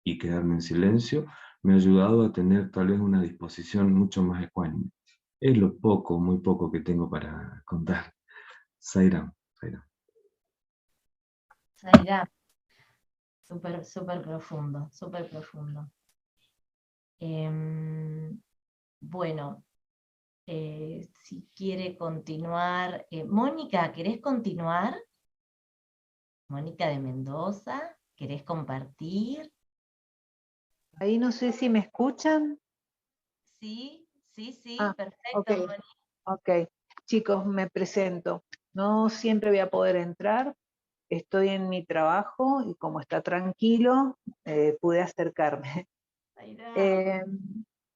Speaker 7: Y quedarme en silencio, me ha ayudado a tener tal vez una disposición mucho más ecuánime. Es lo poco, muy poco que tengo para contar. Sairam.
Speaker 1: Zaira, súper, súper profundo, súper profundo. Bueno, si quiere continuar. Mónica, ¿querés continuar? Mónica de Mendoza, ¿querés compartir?
Speaker 8: Ahí no sé si me escuchan.
Speaker 1: Sí, sí, sí,
Speaker 8: Ah,
Speaker 1: perfecto,
Speaker 8: ok,
Speaker 1: Mónica.
Speaker 8: ok. Chicos, me presento. No siempre voy a poder entrar. Estoy en mi trabajo y como está tranquilo, pude acercarme.
Speaker 1: Zaira,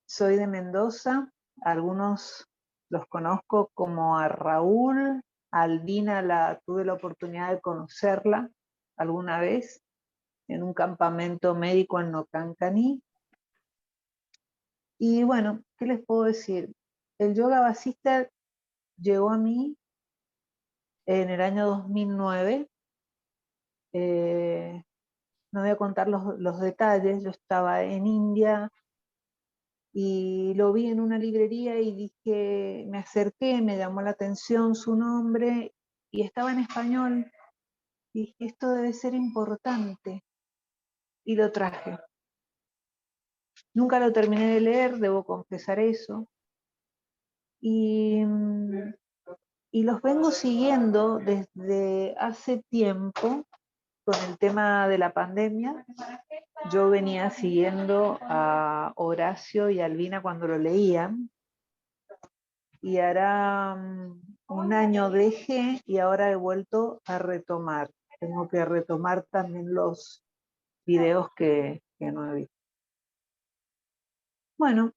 Speaker 8: Soy de Mendoza. Algunos los conozco como a Raúl. Albina tuve la oportunidad de conocerla alguna vez en un campamento médico en Nocancani. Y bueno, ¿qué les puedo decir? El yoga vasista llegó a mí en el año 2009. No voy a contar los detalles. Yo estaba en India y lo vi en una librería y dije, me acerqué, me llamó la atención su nombre y estaba en español. Y dije, esto debe ser importante. Y lo traje. Nunca lo terminé de leer, debo confesar eso. Y los vengo siguiendo desde hace tiempo con el tema de la pandemia. Yo venía siguiendo a Horacio y Albina cuando lo leían, y hará un año dejé y ahora he vuelto a retomar. Tengo que retomar también los videos que no he visto. Bueno,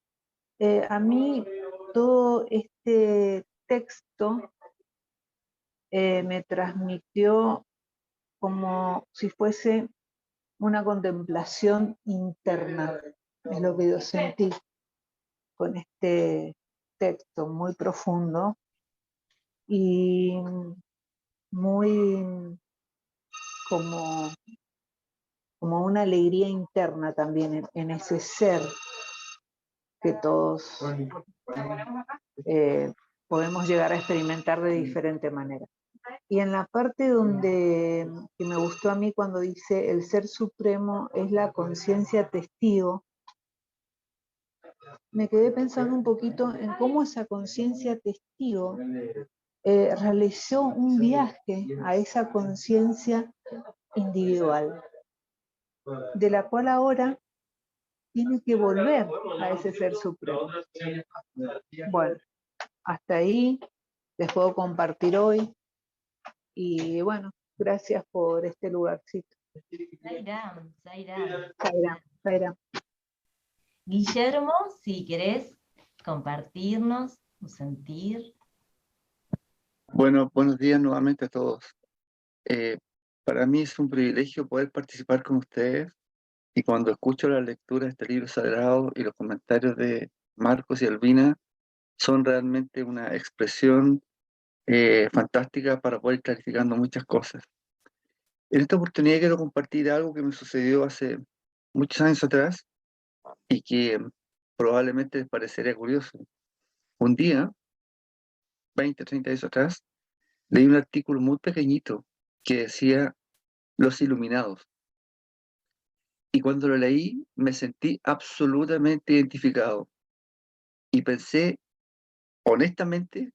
Speaker 8: a mí todo este texto me transmitió como si fuese una contemplación interna, es lo que yo sentí con este texto muy profundo y muy como una alegría interna también en ese ser que todos podemos llegar a experimentar de diferente manera. Y en la parte donde que me gustó a mí cuando dice el ser supremo es la conciencia testigo, me quedé pensando un poquito en cómo esa conciencia testigo realizó un viaje a esa conciencia individual, de la cual ahora tiene que volver a ese ser supremo. Bueno, hasta ahí les puedo compartir hoy y bueno, gracias por este lugarcito.
Speaker 1: Zairam, Zairam.
Speaker 8: Zaira.
Speaker 1: Guillermo, si querés compartirnos tu sentir.
Speaker 9: Bueno, buenos días nuevamente a todos. Para mí es un privilegio poder participar con ustedes y cuando escucho la lectura de este libro sagrado y los comentarios de Marcos y Albina son realmente una expresión fantástica para poder ir clarificando muchas cosas. En esta oportunidad quiero compartir algo que me sucedió hace muchos años atrás y que probablemente les parecería curioso. Un día, 20, 30 años atrás, leí un artículo muy pequeñito que decía Los Iluminados. Y cuando lo leí me sentí absolutamente identificado y pensé honestamente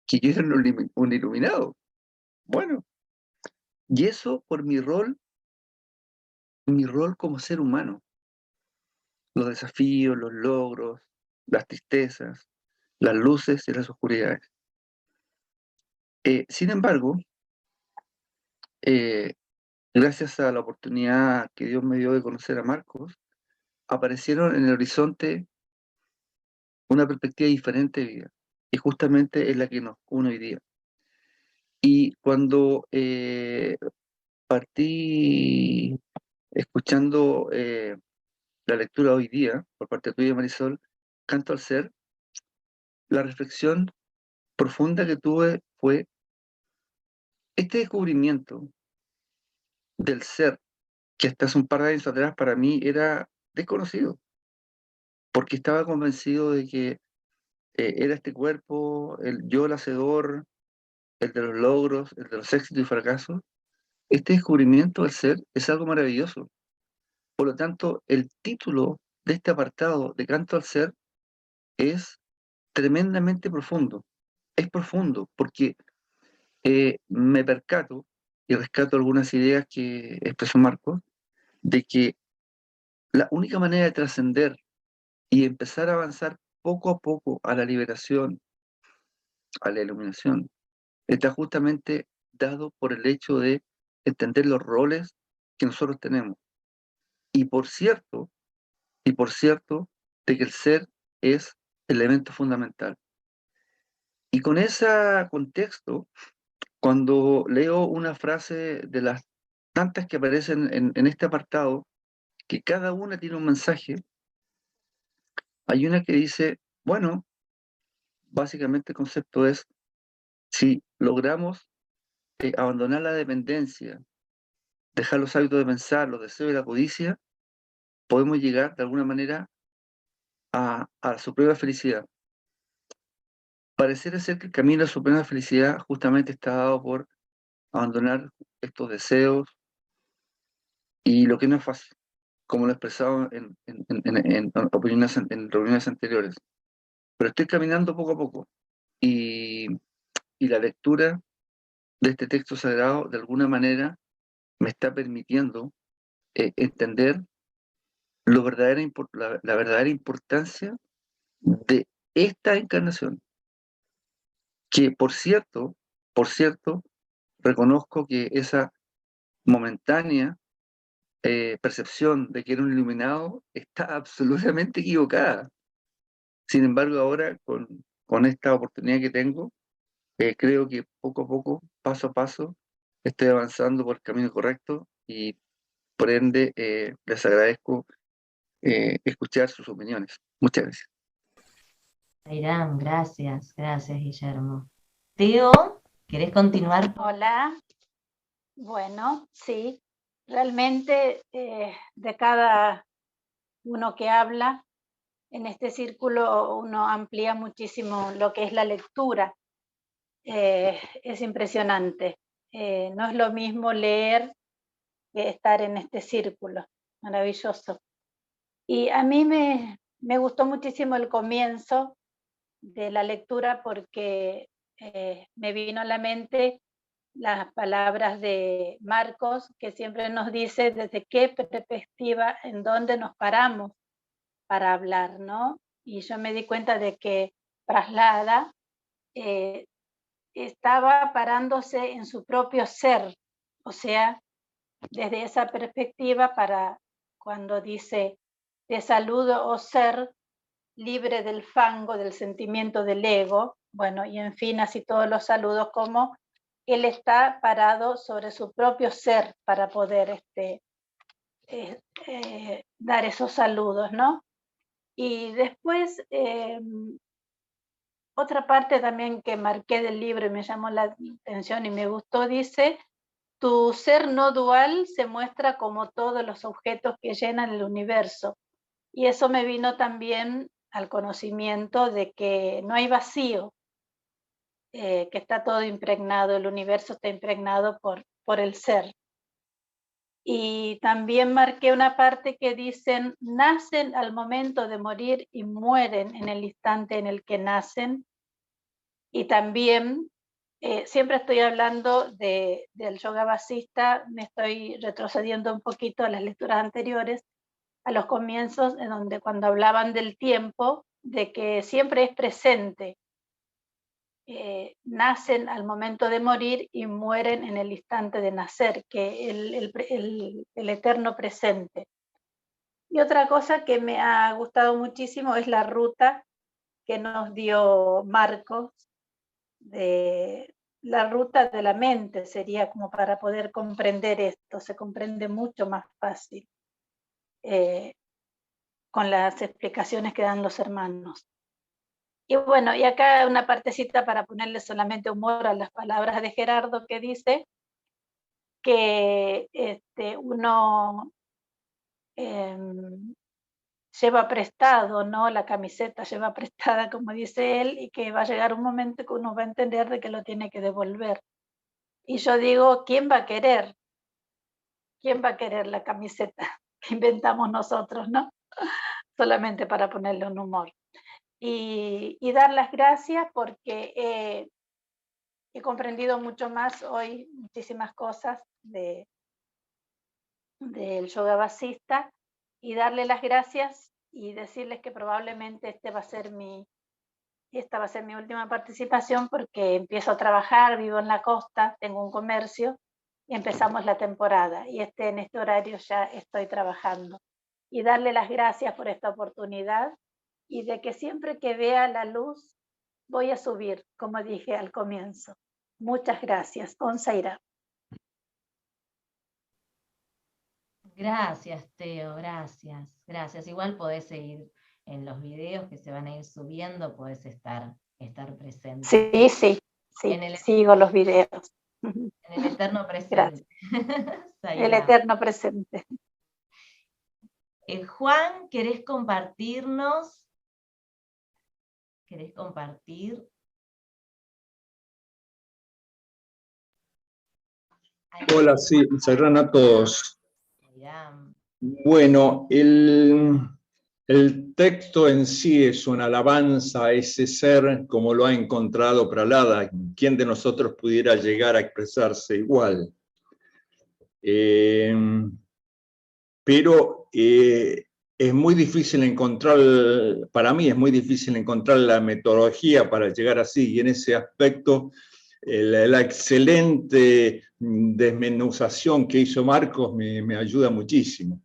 Speaker 9: que yo era un iluminado. Bueno, y eso por mi rol como ser humano. Los desafíos, los logros, las tristezas, las luces y las oscuridades. Sin embargo, gracias a la oportunidad que Dios me dio de conocer a Marcos, aparecieron en el horizonte una perspectiva diferente de vida. Y justamente es la que nos une hoy día. Y cuando partí escuchando la lectura hoy día, por parte tuya, Marisol, Canto al Ser. La reflexión profunda que tuve fue este descubrimiento del ser, que hasta hace un par de años atrás para mí era desconocido, porque estaba convencido de que era este cuerpo, el yo, el hacedor, el de los logros, el de los éxitos y fracasos. Este descubrimiento del ser es algo maravilloso. Por lo tanto, el título de este apartado de Canto al Ser es tremendamente profundo. Es profundo porque me percato y rescato algunas ideas que expresó Marcos, de que la única manera de trascender y empezar a avanzar poco a poco a la liberación, a la iluminación, está justamente dado por el hecho de entender los roles que nosotros tenemos. Y por cierto, de que el ser es el elemento fundamental. Y con ese contexto, cuando leo una frase de las tantas que aparecen en este apartado, que cada una tiene un mensaje, hay una que dice, bueno, básicamente el concepto es, si logramos abandonar la dependencia, dejar los hábitos de pensar, los deseos y la codicia, podemos llegar de alguna manera a la suprema felicidad. Pareciera ser que el camino a la suprema felicidad justamente está dado por abandonar estos deseos y lo que no es fácil, como lo he expresado en opiniones, en reuniones anteriores. Pero estoy caminando poco a poco y la lectura de este texto sagrado de alguna manera me está permitiendo entender la verdadera importancia de esta encarnación, que por cierto, reconozco que esa momentánea percepción de que era un iluminado está absolutamente equivocada. Sin embargo, ahora con esta oportunidad que tengo, creo que poco a poco, paso a paso, estoy avanzando por el camino correcto y por ende les agradezco escuchar sus opiniones. Muchas gracias.
Speaker 1: Irán, gracias, gracias, Guillermo. Teo, ¿querés continuar?
Speaker 10: Hola. Bueno, sí, realmente de cada uno que habla, en este círculo uno amplía muchísimo lo que es la lectura. Es impresionante. No es lo mismo leer que estar en este círculo. Maravilloso. Y a mí me gustó muchísimo el comienzo de la lectura porque me vino a la mente las palabras de Marcos, que siempre nos dice desde qué perspectiva, en dónde nos paramos para hablar, ¿no? Y yo me di cuenta de que Prahlada estaba parándose en su propio ser, o sea, desde esa perspectiva para cuando dice, te saludo, oh ser, libre del fango, del sentimiento del ego, bueno, y en fin, así todos los saludos, como él está parado sobre su propio ser para poder dar esos saludos, ¿no? Y después, otra parte también que marqué del libro y me llamó la atención y me gustó, dice, tu ser no dual se muestra como todos los objetos que llenan el universo. Y eso me vino también al conocimiento de que no hay vacío, que está todo impregnado, el universo está impregnado por el ser. Y también marqué una parte que dicen, nacen al momento de morir y mueren en el instante en el que nacen. Y también, siempre estoy hablando del yoga vasista, me estoy retrocediendo un poquito a las lecturas anteriores, a los comienzos, en donde cuando hablaban del tiempo, de que siempre es presente. Nacen al momento de morir y mueren en el instante de nacer, que el eterno presente. Y otra cosa que me ha gustado muchísimo es la ruta que nos dio Marcos, de la ruta de la mente, sería como para poder comprender esto, se comprende mucho más fácil con las explicaciones que dan los hermanos. Y bueno, y acá una partecita para ponerle solamente humor a las palabras de Gerardo, que dice que uno lleva prestado, ¿no? La camiseta lleva prestada, como dice él, y que va a llegar un momento que uno va a entender de que lo tiene que devolver. Y yo digo, ¿quién va a querer? ¿Quién va a querer la camiseta que inventamos nosotros, no? Solamente para ponerle un humor. Y dar las gracias porque he comprendido mucho más hoy, muchísimas cosas del yoga basista, y darle las gracias y decirles que probablemente esta va a ser mi última participación, porque empiezo a trabajar, vivo en la costa, tengo un comercio y empezamos la temporada, y en este horario ya estoy trabajando. Y darle las gracias por esta oportunidad, y de que siempre que vea la luz voy a subir, como dije al comienzo. Muchas gracias. Onzaira.
Speaker 1: Gracias, Teo, gracias, gracias. Igual podés seguir en los videos que se van a ir subiendo, podés estar presente.
Speaker 10: Sí, sí, sigo los videos.
Speaker 1: En el eterno presente.
Speaker 10: El eterno presente.
Speaker 1: Juan, ¿querés compartirnos? ¿Querés compartir?
Speaker 11: Hola, sí, saludan a todos. Bueno, el texto en sí es una alabanza a ese ser como lo ha encontrado Prahlada. ¿Quién de nosotros pudiera llegar a expresarse igual? Pero es muy difícil encontrar, para mí es muy difícil encontrar la metodología para llegar así, y en ese aspecto la excelente desmenuzación que hizo Marcos me ayuda muchísimo.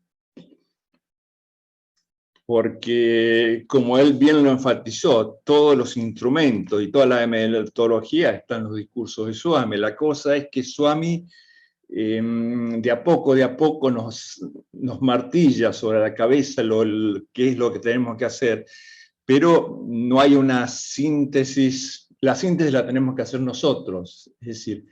Speaker 11: Porque, como él bien lo enfatizó, todos los instrumentos y toda la metodología están en los discursos de Swami. La cosa es que Swami de a poco nos martilla sobre la cabeza qué es lo que tenemos que hacer, pero no hay una síntesis. La síntesis la tenemos que hacer nosotros. Es decir,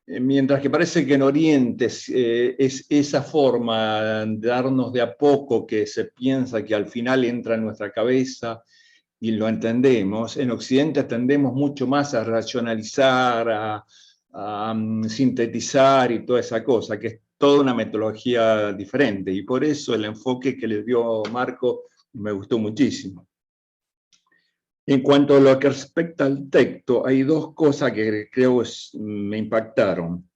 Speaker 11: mientras que parece que en Oriente es esa forma de darnos de a poco, que se piensa que al final entra en nuestra cabeza y lo entendemos, en Occidente tendemos mucho más a racionalizar, a sintetizar y toda esa cosa, que es toda una metodología diferente, y por eso el enfoque que le dio Marco me gustó muchísimo. En cuanto a lo que respecta al texto, hay dos cosas que creo me impactaron.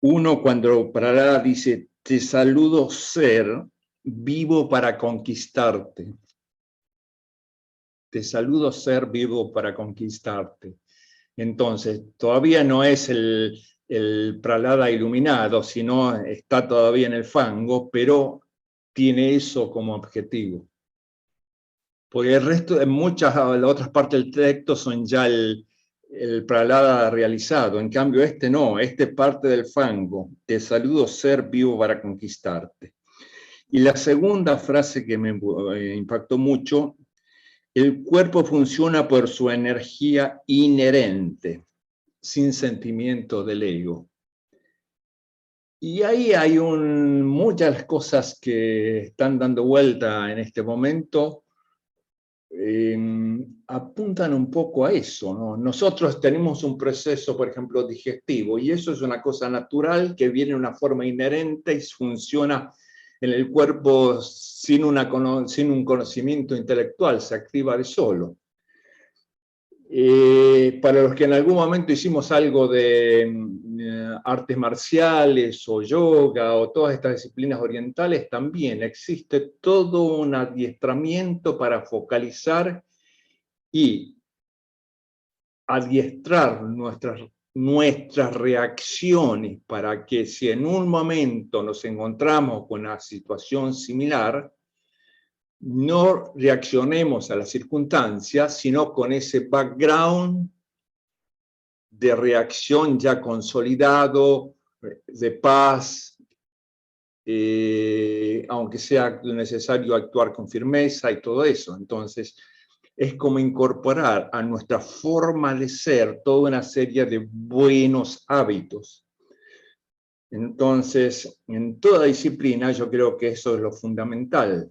Speaker 11: Uno, cuando Prahlada dice, te saludo ser, vivo para conquistarte. Te saludo ser, vivo para conquistarte. Entonces, todavía no es el Prahlada iluminado, sino está todavía en el fango, pero tiene eso como objetivo. Porque el resto, en muchas las otras partes del texto son ya el Prahlada realizado. En cambio, este no, este parte del fango. Te saludo ser vivo para conquistarte. Y la segunda frase que me impactó mucho, el cuerpo funciona por su energía inherente, sin sentimiento del ego. Y ahí hay muchas cosas que están dando vuelta en este momento, apuntan un poco a eso, ¿no? Nosotros tenemos un proceso, por ejemplo, digestivo, y eso es una cosa natural que viene de una forma inherente y funciona en el cuerpo sin un conocimiento intelectual, se activa de solo. Para los que en algún momento hicimos algo de artes marciales o yoga o todas estas disciplinas orientales, también existe todo un adiestramiento para focalizar y adiestrar nuestras reacciones para que si en un momento nos encontramos con una situación similar, no reaccionemos a las circunstancias, sino con ese background de reacción ya consolidado, de paz, aunque sea necesario actuar con firmeza y todo eso. Entonces, es como incorporar a nuestra forma de ser toda una serie de buenos hábitos. Entonces, en toda disciplina yo creo que eso es lo fundamental,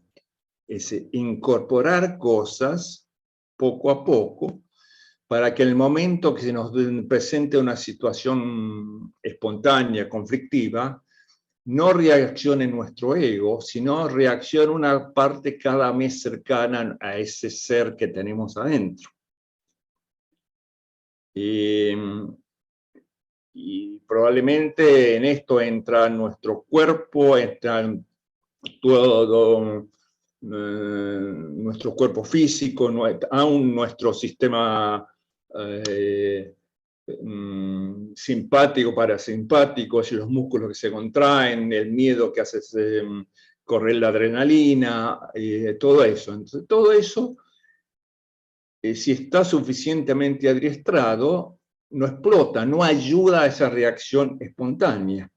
Speaker 11: es incorporar cosas poco a poco para que el momento que se nos presente una situación espontánea, conflictiva, no reaccione nuestro ego, sino reaccione una parte cada vez cercana a ese ser que tenemos adentro. Y probablemente en esto entra nuestro cuerpo, entra todo nuestro cuerpo físico, aún nuestro sistema simpático, parasimpático, los músculos que se contraen, el miedo que hace correr la adrenalina, todo eso. Entonces, todo eso, si está suficientemente adiestrado, no explota, no ayuda a esa reacción espontánea.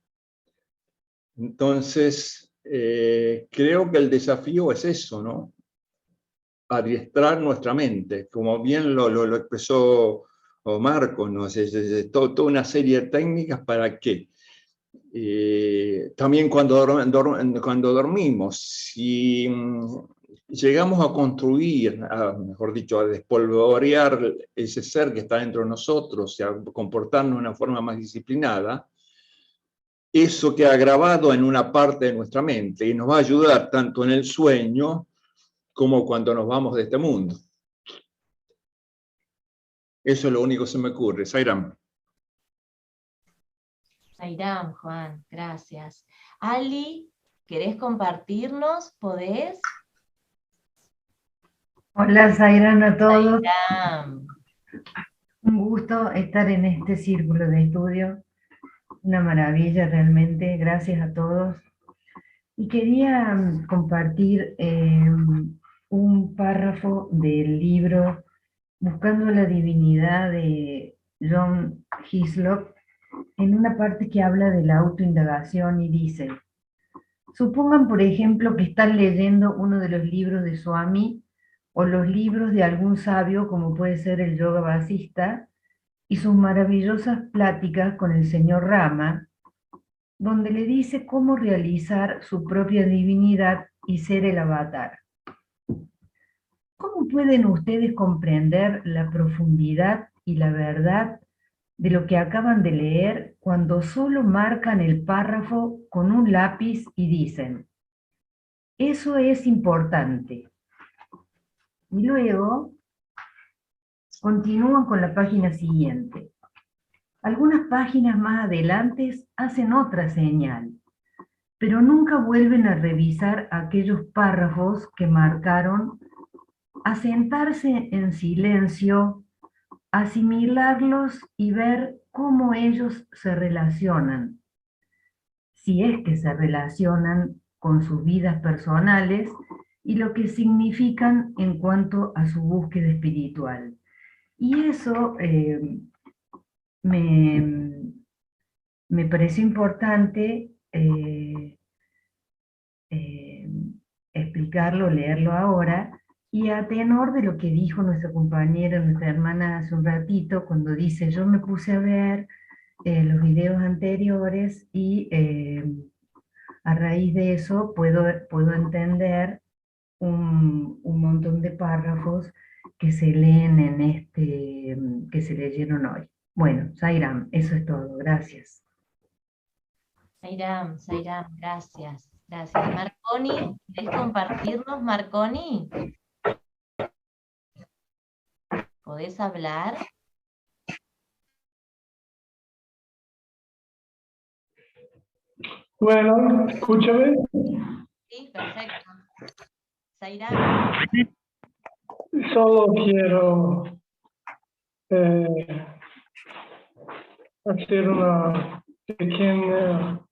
Speaker 11: Entonces, creo que el desafío es eso, ¿no? Adiestrar nuestra mente, como bien lo expresó Marco, ¿no? Toda una serie de técnicas para que también cuando dormimos, si llegamos a construir, mejor dicho, a despolvorear ese ser que está dentro de nosotros y a comportarnos de una forma más disciplinada, eso queda grabado en una parte de nuestra mente y nos va a ayudar tanto en el sueño como cuando nos vamos de este mundo. Eso es lo único que se me ocurre. Sairam.
Speaker 1: Sairam, Juan, gracias. Ali, ¿querés compartirnos? ¿Podés?
Speaker 12: Hola, Sairam a todos.
Speaker 1: Sairam.
Speaker 12: Un gusto estar en este círculo de estudio. Una maravilla realmente. Gracias a todos. Y quería compartir un párrafo del libro Buscando la Divinidad de John Hislop, en una parte que habla de la autoindagación y dice: supongan, por ejemplo, que están leyendo uno de los libros de Swami o los libros de algún sabio, como puede ser el Yoga Vasista, y sus maravillosas pláticas con el señor Rama, donde le dice cómo realizar su propia divinidad y ser el avatar. ¿Cómo pueden ustedes comprender la profundidad y la verdad de lo que acaban de leer cuando solo marcan el párrafo con un lápiz y dicen: eso es importante? Y luego continúan con la página siguiente. Algunas páginas más adelante hacen otra señal, pero nunca vuelven a revisar aquellos párrafos que marcaron, a sentarse en silencio, asimilarlos y ver cómo ellos se relacionan, si es que se relacionan con sus vidas personales y lo que significan en cuanto a su búsqueda espiritual. Y eso me pareció importante explicarlo, leerlo ahora, y a tenor de lo que dijo nuestra compañera, nuestra hermana hace un ratito, cuando dice: yo me puse a ver los videos anteriores y a raíz de eso puedo entender un montón de párrafos que se leen en que se leyeron hoy. Bueno, Sairam, eso es todo. Gracias.
Speaker 1: Sairam, gracias. Gracias. Marconi, ¿querés compartirnos, Marconi? ¿Podés hablar?
Speaker 13: Bueno, escúchame.
Speaker 1: Sí, perfecto. Sairam.
Speaker 13: Solo quiero hacer una pequeña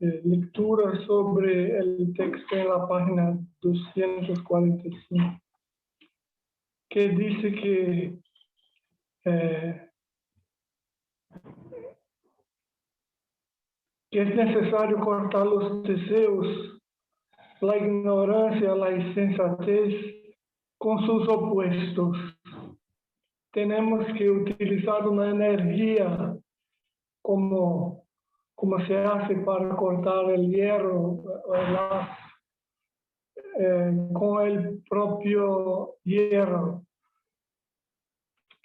Speaker 13: lectura sobre el texto en la página 245, que dice que que es necesario cortar los deseos, la ignorancia, la insensatez con sus opuestos. Tenemos que utilizar una energía como se hace para cortar el hierro, con el propio hierro.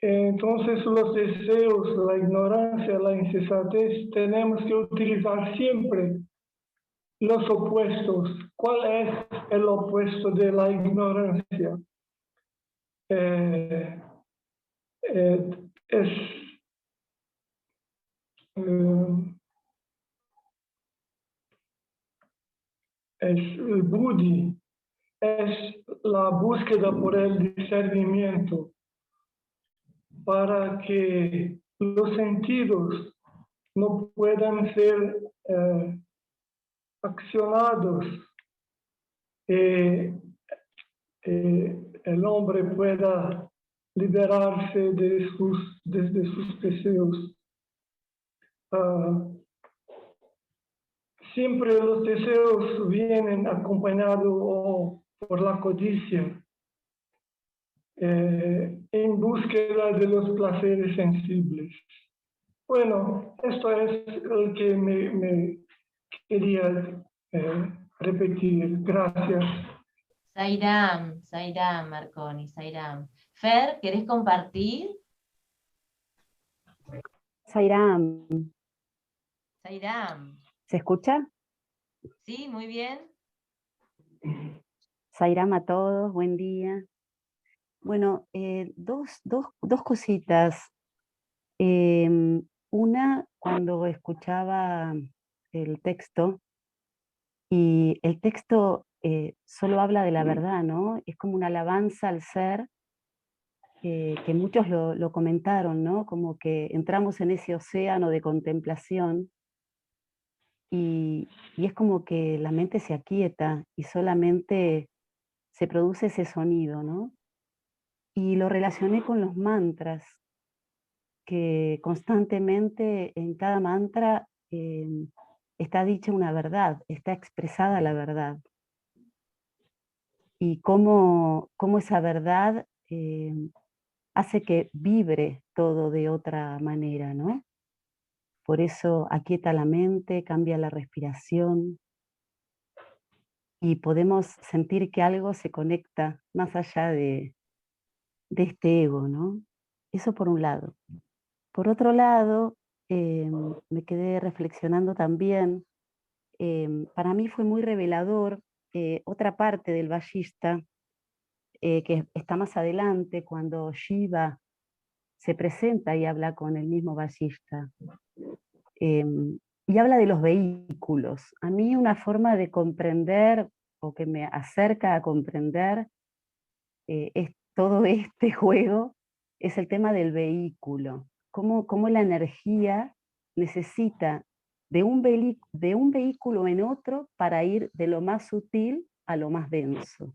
Speaker 13: Entonces los deseos, la ignorancia, la insensatez, tenemos que utilizar siempre los opuestos. ¿Cuál es el opuesto de la ignorancia? Es el buddhi, es la búsqueda por el discernimiento para que los sentidos no puedan ser accionados, el hombre pueda liberarse desde sus deseos. Siempre los deseos vienen acompañados por la codicia, en búsqueda de los placeres sensibles. Bueno, esto es lo que me quería repetir. Gracias.
Speaker 1: Sairam, Marconi, Sairam. Fer, ¿querés compartir?
Speaker 14: Sairam,
Speaker 1: Sairam.
Speaker 14: ¿se escucha?
Speaker 1: Sí, muy bien.
Speaker 14: Sairam a todos, buen día. Bueno, dos cositas. Una, cuando escuchaba el texto, y el texto solo habla de la verdad, ¿no? Es como una alabanza al ser, que muchos lo comentaron, ¿no? Como que entramos en ese océano de contemplación y es como que la mente se aquieta y solamente se produce ese sonido, ¿no? Y lo relacioné con los mantras, que constantemente en cada mantra está dicha una verdad, está expresada la verdad. Y cómo esa verdad hace que vibre todo de otra manera, ¿no? Por eso aquieta la mente, cambia la respiración y podemos sentir que algo se conecta más allá de este ego, ¿no? Eso por un lado. Por otro lado, me quedé reflexionando también, para mí fue muy revelador otra parte del Vajista, que está más adelante, cuando Shiva se presenta y habla con el mismo Vajista. Y habla de los vehículos. A mí una forma de comprender, o que me acerca a comprender es todo este juego, es el tema del vehículo. Cómo la energía necesita de un vehículo en otro para ir de lo más sutil a lo más denso.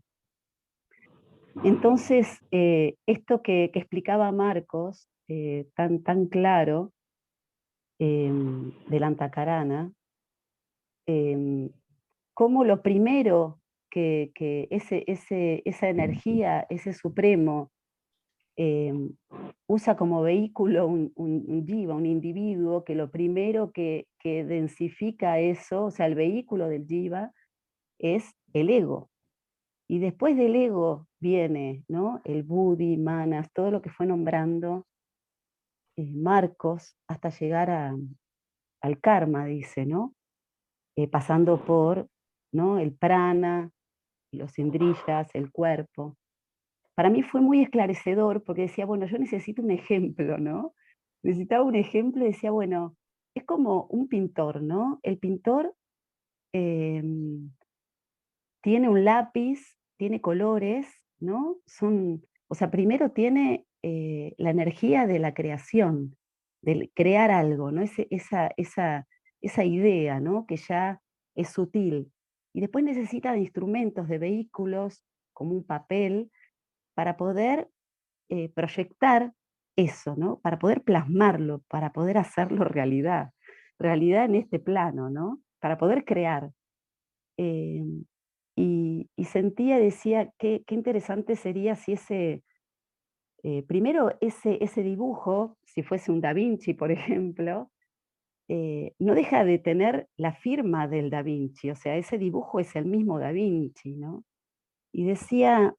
Speaker 14: Entonces, esto que explicaba Marcos, tan claro, del Antakarana, cómo lo primero que esa energía, ese supremo, usa como vehículo un jiva, un individuo, que lo primero que densifica eso, o sea, el vehículo del jiva, es el ego. Y después del ego viene, ¿no?, el buddhi, manas, todo lo que fue nombrando Marcos, hasta llegar al karma, dice, ¿no? Pasando por, ¿no?, el prana, los indriyas, el cuerpo. Para mí fue muy esclarecedor porque decía, bueno, yo necesito un ejemplo, ¿no? Necesitaba un ejemplo y decía, bueno, es como un pintor, ¿no? El pintor tiene un lápiz, tiene colores, ¿no? O sea, primero tiene la energía de la creación, de crear algo, ¿no? Esa idea, ¿no?, que ya es sutil. Y después necesita de instrumentos, de vehículos, como un papel, para poder proyectar eso, ¿no?, para poder plasmarlo, para poder hacerlo realidad. realidad en este plano, ¿no? Para poder crear. Y sentía, decía, qué interesante sería si primero ese dibujo, si fuese un Da Vinci, por ejemplo, no deja de tener la firma del Da Vinci, o sea, ese dibujo es el mismo Da Vinci, ¿no? Y decía,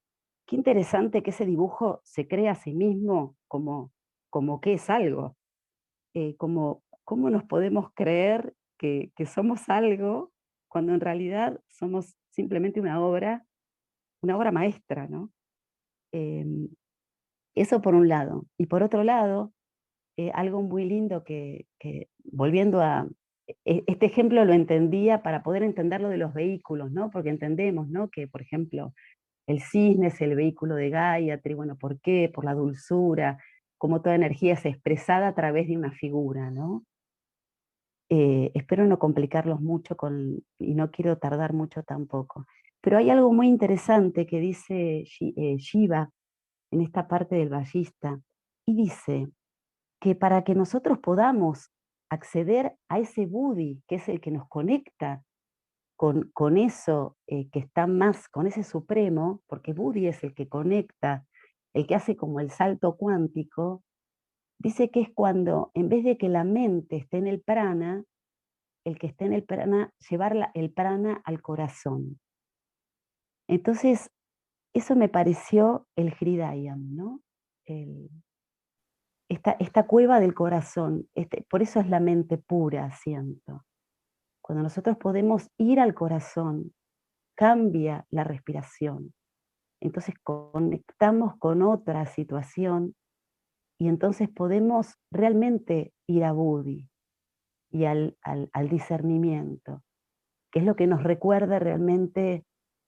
Speaker 14: qué interesante que ese dibujo se crea a sí mismo como que es algo, cómo nos podemos creer que somos algo cuando en realidad somos simplemente una obra maestra, ¿no? Eso por un lado. Y por otro lado, algo muy lindo que volviendo a, este ejemplo lo entendía para poder entender lo de los vehículos, ¿no? Porque entendemos, ¿no? Que, por ejemplo, el cisne es el vehículo de Gayatri, bueno, ¿por qué? Por la dulzura, como toda energía es expresada a través de una figura, ¿no? Espero no complicarlos mucho y no quiero tardar mucho tampoco. Pero hay algo muy interesante que dice Shiva en esta parte del Ballista, y dice que para que nosotros podamos acceder a ese Buddhi, que es el que nos conecta con eso que está más, con ese supremo, porque Buddhi es el que conecta, el que hace como el salto cuántico, dice que es cuando, en vez de que la mente esté en el prana, el que esté en el prana, llevar el prana al corazón. Entonces, eso me pareció el Hridayam, ¿no? Esta cueva del corazón, por eso es la mente pura, siento. Cuando nosotros podemos ir al corazón, cambia la respiración. Entonces conectamos con otra situación y entonces podemos realmente ir a Buddhi y al discernimiento, que es lo que nos recuerda realmente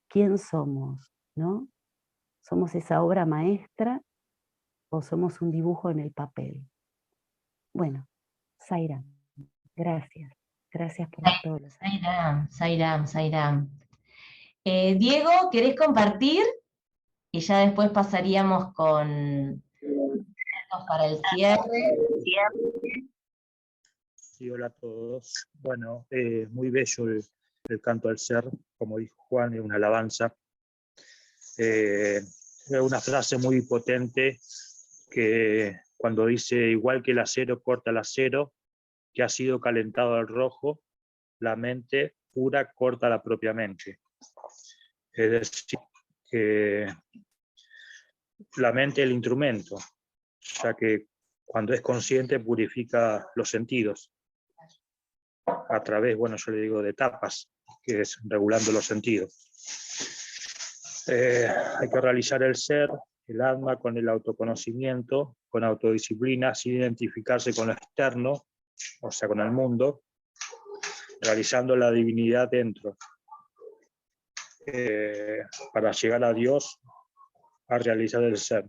Speaker 14: quién somos, ¿no? ¿Somos esa obra maestra o somos un dibujo en el papel? Bueno, Zaira, gracias. Gracias por todo.
Speaker 1: Sairam. Diego, ¿querés compartir? Y ya después pasaríamos para el cierre.
Speaker 15: Sí, hola a todos. Bueno, muy bello el canto al ser, como dijo Juan, es una alabanza. Es una frase muy potente que cuando dice, igual que el acero corta el acero, que ha sido calentado al rojo, la mente pura corta la propia mente. Es decir, que la mente es el instrumento, ya que cuando es consciente purifica los sentidos a través, bueno, yo le digo de etapas, que es regulando los sentidos. Hay que realizar el ser, el alma, con el autoconocimiento, con autodisciplina, sin identificarse con lo externo, o sea, con el mundo, realizando la divinidad dentro, para llegar a Dios, a realizar el ser.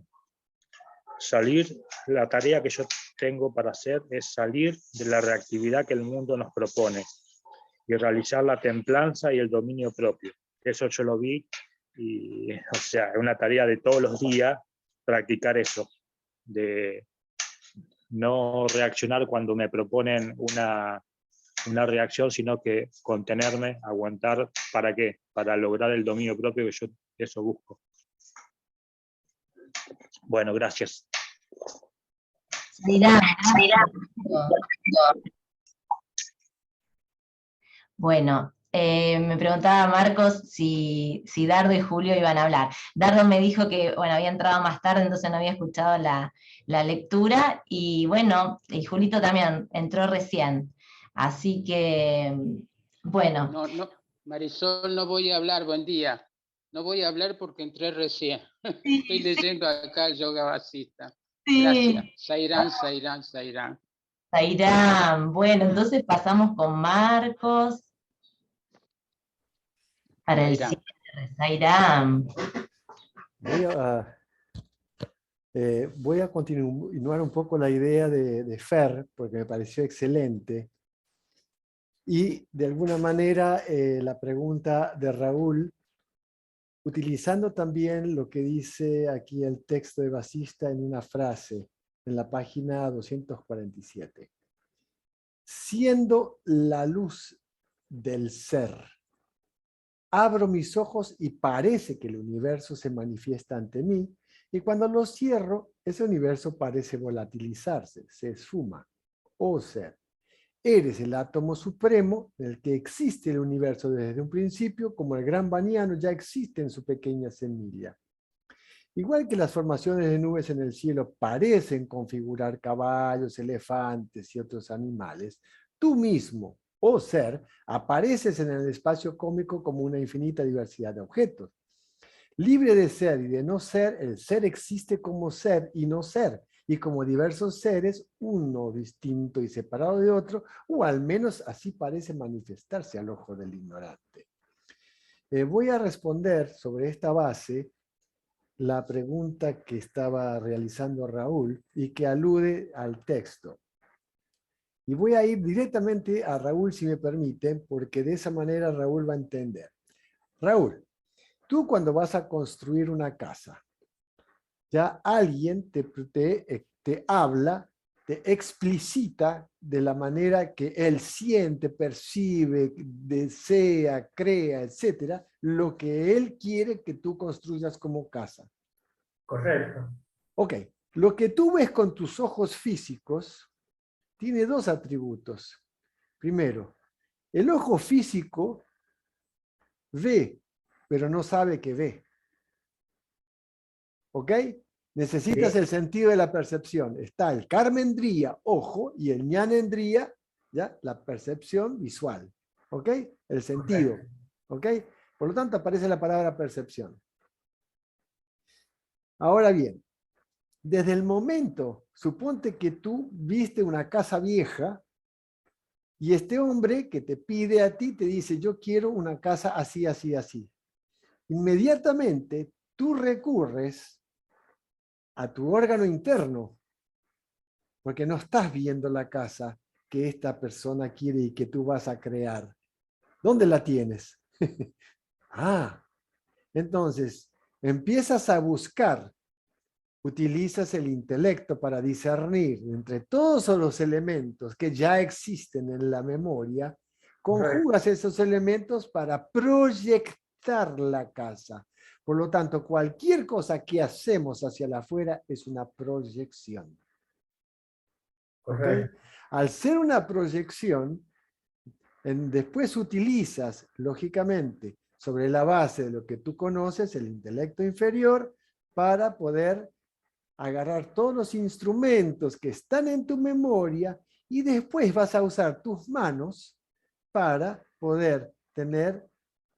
Speaker 15: La tarea que yo tengo para hacer es salir de la reactividad que el mundo nos propone y realizar la templanza y el dominio propio. Eso yo lo vi y, o sea, es una tarea de todos los días practicar eso, de no reaccionar cuando me proponen una reacción, sino que contenerme, aguantar. ¿Para qué? Para lograr el dominio propio, que yo eso busco. Bueno, gracias.
Speaker 1: Bueno, me preguntaba Marcos si Dardo y Julio iban a hablar. Dardo me dijo que bueno, había entrado más tarde, entonces no había escuchado la lectura, y bueno, y Julito también entró recién. Así que, bueno.
Speaker 16: No, Marisol, no voy a hablar, buen día. No voy a hablar porque entré recién.
Speaker 1: Sí.
Speaker 16: Estoy leyendo acá el yoga vasista.
Speaker 1: Sí.
Speaker 16: Gracias. Sairán.
Speaker 1: Sairán. Bueno, entonces pasamos con Marcos. Para el cierre, Sairán.
Speaker 2: Voy a continuar un poco la idea de Fer, porque me pareció excelente. Y de alguna manera la pregunta de Raúl, utilizando también lo que dice aquí el texto de Vasista en una frase, en la página 247. siendo la luz del ser. Abro mis ojos y parece que el universo se manifiesta ante mí, y cuando lo cierro, ese universo parece volatilizarse, se esfuma. Oh ser, eres el átomo supremo en el que existe el universo desde un principio, como el gran baniano ya existe en su pequeña semilla. Igual que las formaciones de nubes en el cielo parecen configurar caballos, elefantes y otros animales, tú mismo, oh ser, apareces en el espacio cósmico como una infinita diversidad de objetos. Libre de ser y de no ser, el ser existe como ser y no ser, y como diversos seres, uno distinto y separado de otro, o al menos así parece manifestarse al ojo del ignorante. Voy a responder sobre esta base la pregunta que estaba realizando Raúl y que alude al texto. Y voy a ir directamente a Raúl, si me permite, porque de esa manera Raúl va a entender. Raúl, tú cuando vas a construir una casa, ya alguien te habla, te explicita de la manera que él siente, percibe, desea, crea, etcétera, lo que él quiere que tú construyas como casa.
Speaker 3: Correcto.
Speaker 2: Ok, lo que tú ves con tus ojos físicos tiene dos atributos. Primero, el ojo físico ve, pero no sabe que ve. ¿Ok? Necesitas el sentido de la percepción. Está el karmendriya, ojo, y el ñanendriya, ¿ya? La percepción visual. ¿Ok? El sentido. ¿Ok? Por lo tanto, aparece la palabra percepción. Ahora bien, desde el momento, suponte que tú viste una casa vieja y este hombre que te pide a ti te dice, yo quiero una casa así, así, así. Inmediatamente tú recurres a tu órgano interno, porque no estás viendo la casa que esta persona quiere y que tú vas a crear. ¿Dónde la tienes? Entonces empiezas a buscar, utilizas el intelecto para discernir entre todos los elementos que ya existen en la memoria, conjugas esos elementos para proyectar la casa. Por lo tanto, cualquier cosa que hacemos hacia la afuera es una proyección. ¿Okay? Al ser una proyección, después utilizas, lógicamente, sobre la base de lo que tú conoces, el intelecto inferior, para poder agarrar todos los instrumentos que están en tu memoria y después vas a usar tus manos para poder tener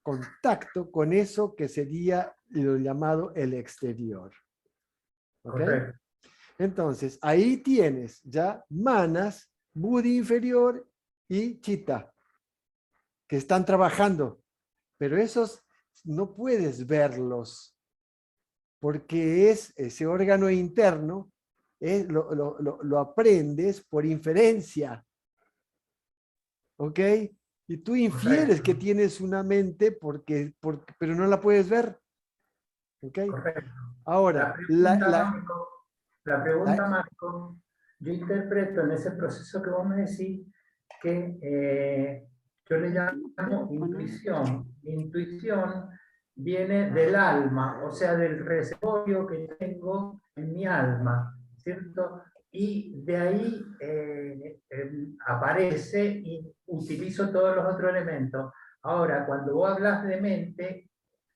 Speaker 2: contacto con eso que sería lo llamado el exterior. ¿Ok? Entonces, ahí tienes ya manas, buddhi inferior y chitta, que están trabajando, pero esos no puedes verlos, porque es ese órgano interno, lo aprendes por inferencia. ¿Ok? Y tú infieres que tienes una mente pero no la puedes ver. ¿Ok? Ahora,
Speaker 3: la pregunta, Marco, yo interpreto en ese proceso que vos me decís que yo le llamo intuición. Intuición viene del alma, o sea, del reservorio que tengo en mi alma, ¿cierto? Y de ahí aparece y utilizo todos los otros elementos. Ahora, cuando vos hablas de mente,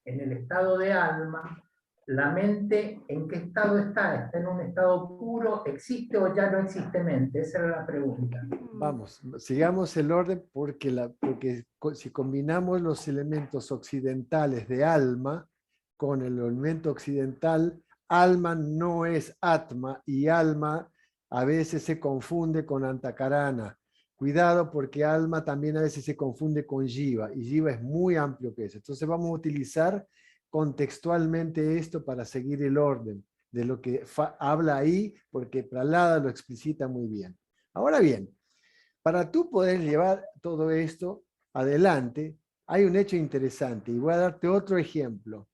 Speaker 3: en el estado de alma, ¿la mente en qué estado está? ¿Está en un estado puro? ¿Existe o ya no existe mente? Esa era la pregunta.
Speaker 2: Vamos, sigamos el orden porque si combinamos los elementos occidentales de alma con el elemento occidental, alma no es atma y alma a veces se confunde con antakarana. Cuidado porque alma también a veces se confunde con jiva y jiva es muy amplio que eso. Entonces vamos a utilizar contextualmente esto para seguir el orden de lo que habla ahí, porque Prahlada lo explicita muy bien. Ahora bien, para tú poder llevar todo esto adelante, hay un hecho interesante y voy a darte otro ejemplo,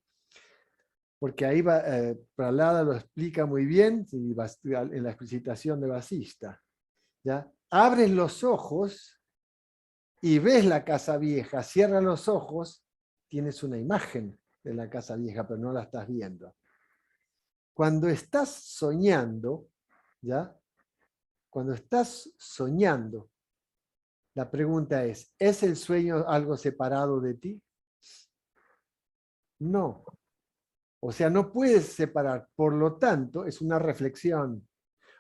Speaker 2: porque ahí Prahlada lo explica muy bien en la explicitación de Vasista. ¿ya? Abres los ojos y ves la casa vieja, cierras los ojos, tienes una imagen de la casa vieja, pero no la estás viendo. Cuando estás soñando, ¿ya? Cuando estás soñando, la pregunta es el sueño algo separado de ti? No. O sea, no puedes separar. Por lo tanto, es una reflexión.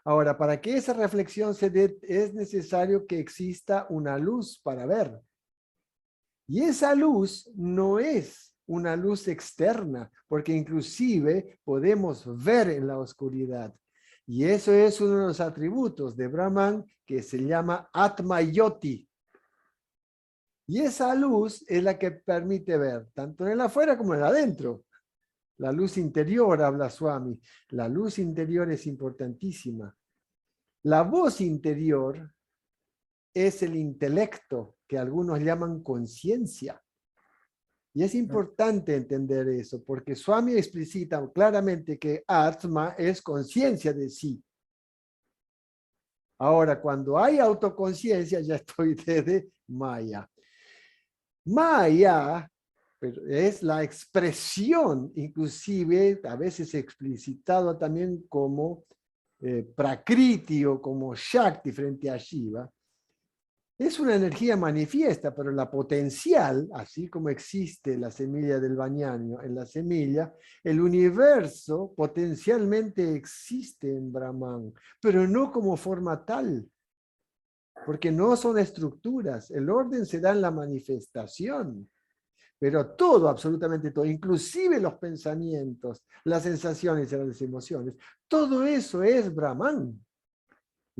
Speaker 2: Ahora, para que esa reflexión se dé, es necesario que exista una luz para ver. Y esa luz no es una luz externa, porque inclusive podemos ver en la oscuridad. Y eso es uno de los atributos de Brahman que se llama Atma Yoti. Y esa luz es la que permite ver, tanto en el afuera como en el adentro. La luz interior, habla Swami. La luz interior es importantísima. La voz interior es el intelecto, que algunos llaman conciencia. Y es importante entender eso, porque Swami explicita claramente que Atma es conciencia de sí. Ahora, cuando hay autoconciencia, ya estoy desde Maya. Maya es la expresión, inclusive a veces explicitado también como Prakriti o como Shakti frente a Shiva. Es una energía manifiesta, pero la potencial, así como existe la semilla del bañaño en la semilla, el universo potencialmente existe en Brahman, pero no como forma tal, porque no son estructuras. El orden se da en la manifestación, pero todo, absolutamente todo, inclusive los pensamientos, las sensaciones y las emociones, todo eso es Brahman.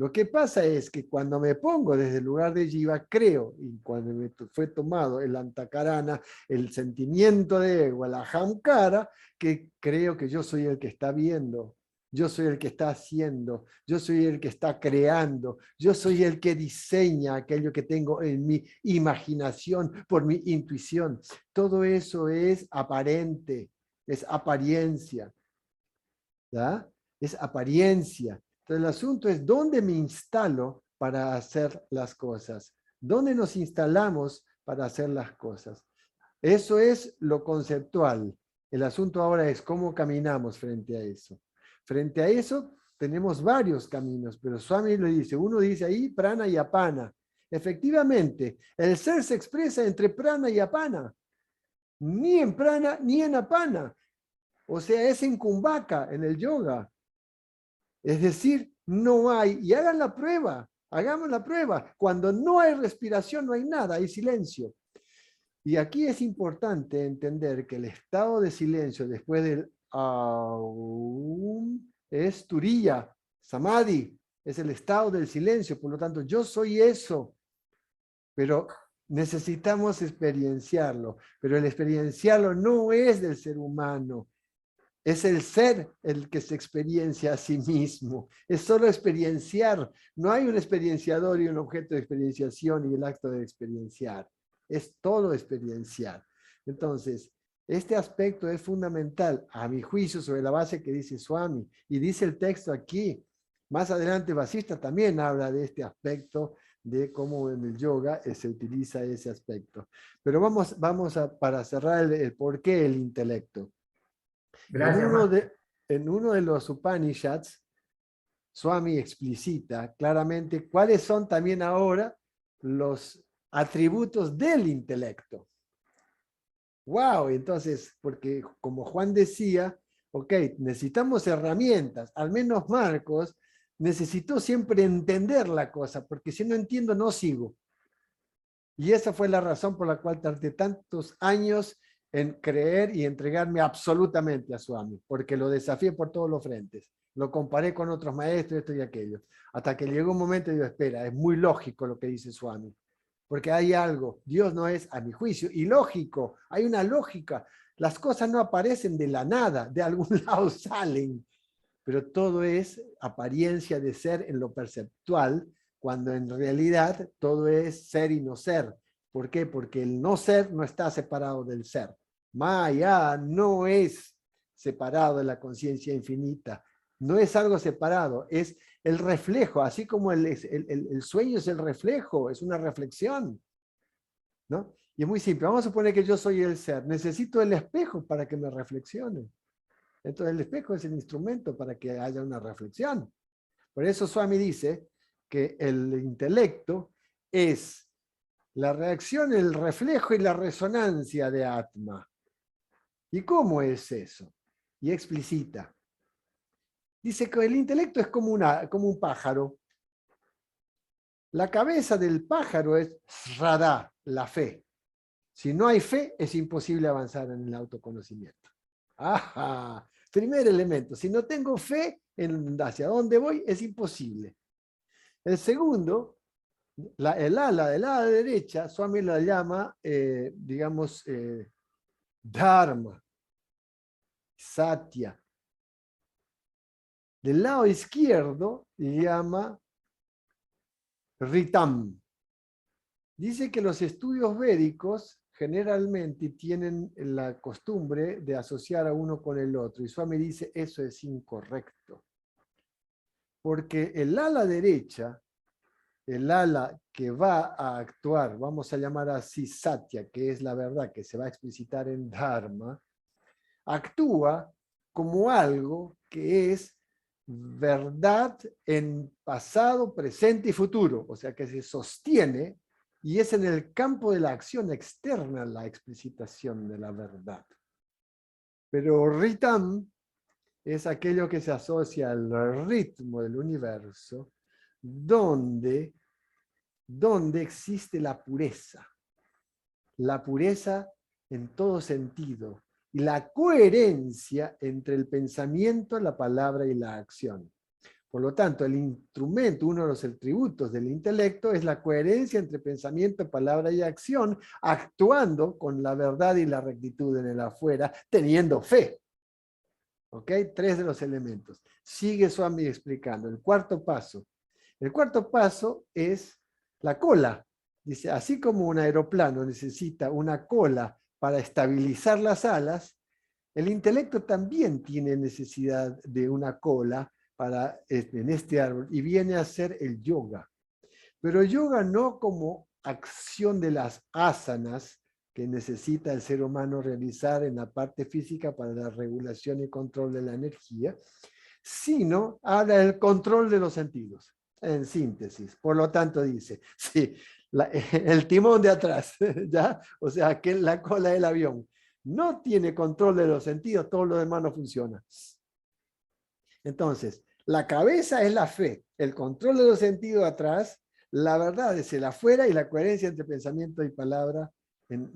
Speaker 2: Lo que pasa es que cuando me pongo desde el lugar de Jiva, creo, y cuando me fue tomado el antakarana, el sentimiento de ego, la ahamkara, que creo que yo soy el que está viendo, yo soy el que está haciendo, yo soy el que está creando, yo soy el que diseña aquello que tengo en mi imaginación, por mi intuición. Todo eso es aparente, es apariencia, ¿ya? Es apariencia. Entonces el asunto es dónde me instalo para hacer las cosas. ¿Dónde nos instalamos para hacer las cosas? Eso es lo conceptual. El asunto ahora es cómo caminamos frente a eso. Frente a eso tenemos varios caminos, pero Swami le dice, uno dice ahí prana y apana. Efectivamente, el ser se expresa entre prana y apana. Ni en prana ni en apana. O sea, es en kumbhaka, en el yoga. Es decir, no hay, y hagan la prueba, hagamos la prueba. Cuando no hay respiración, no hay nada, hay silencio. Y aquí es importante entender que el estado de silencio después del aum es turiya, samadhi, es el estado del silencio. Por lo tanto, yo soy eso, pero necesitamos experienciarlo. Pero el experienciarlo no es del ser humano. Es el ser el que se experiencia a sí mismo. Es solo experienciar. No hay un experienciador y un objeto de experienciación y el acto de experienciar. Es todo experienciar. Entonces, este aspecto es fundamental, a mi juicio, sobre la base que dice Swami. Y dice el texto aquí. Más adelante, Vasista también habla de este aspecto, de cómo en el yoga se utiliza ese aspecto. Pero vamos a, para cerrar el por qué el intelecto.
Speaker 3: Gracias.
Speaker 2: En uno de los Upanishads, Swami explicita claramente cuáles son también ahora los atributos del intelecto. ¡Wow! Entonces, porque como Juan decía, ok, necesitamos herramientas, al menos Marcos necesitó siempre entender la cosa, porque si no entiendo no sigo. Y esa fue la razón por la cual tardé tantos años en creer y entregarme absolutamente a Swami, porque lo desafié por todos los frentes. Lo comparé con otros maestros, esto y aquello. Hasta que llegó un momento y digo, espera, es muy lógico lo que dice Swami. Porque hay algo, Dios no es, a mi juicio, ilógico, hay una lógica. Las cosas no aparecen de la nada, de algún lado salen. Pero todo es apariencia de ser en lo perceptual, cuando en realidad todo es ser y no ser. ¿Por qué? Porque el no ser no está separado del ser. Maya no es separado de la conciencia infinita. No es algo separado, es el reflejo, así como el sueño es el reflejo, es una reflexión, ¿no? Y es muy simple. Vamos a suponer que yo soy el ser. Necesito el espejo para que me reflexione. Entonces el espejo es el instrumento para que haya una reflexión. Por eso Swami dice que el intelecto es la reacción, el reflejo y la resonancia de Atma. ¿Y cómo es eso? Y explicita. Dice que el intelecto es como un pájaro. La cabeza del pájaro es Sraddha, la fe. Si no hay fe, es imposible avanzar en el autoconocimiento. ¡Ajá! Primer elemento, si no tengo fe en hacia dónde voy, es imposible. El segundo, el ala del lado derecha, Swami la llama, Dharma, Satya. Del lado izquierdo llama Ritam. Dice que los estudios védicos generalmente tienen la costumbre de asociar a uno con el otro. Y Swami dice, eso es incorrecto. Porque el ala derecha, el ala que va a actuar, vamos a llamar así Satya, que es la verdad que se va a explicitar en Dharma, actúa como algo que es verdad en pasado, presente y futuro. O sea, que se sostiene y es en el campo de la acción externa la explicitación de la verdad. Pero Ritam es aquello que se asocia al ritmo del universo, donde existe la pureza en todo sentido, y la coherencia entre el pensamiento, la palabra y la acción. Por lo tanto, el instrumento, uno de los atributos del intelecto, es la coherencia entre pensamiento, palabra y acción, actuando con la verdad y la rectitud en el afuera, teniendo fe. ¿Ok? 3 de los elementos. Sigue Swami explicando. El cuarto paso. El cuarto paso es la cola. Dice, así como un aeroplano necesita una cola para estabilizar las alas, el intelecto también tiene necesidad de una cola en este árbol, y viene a ser el yoga. Pero yoga no como acción de las asanas que necesita el ser humano realizar en la parte física para la regulación y control de la energía, sino habla del control de los sentidos, en síntesis. Por lo tanto dice, sí, el timón de atrás, ¿ya? O sea, que la cola del avión no tiene control de los sentidos, todo lo demás no funciona. Entonces, la cabeza es la fe, el control de los sentidos atrás, la verdad es el afuera y la coherencia entre pensamiento y palabra, en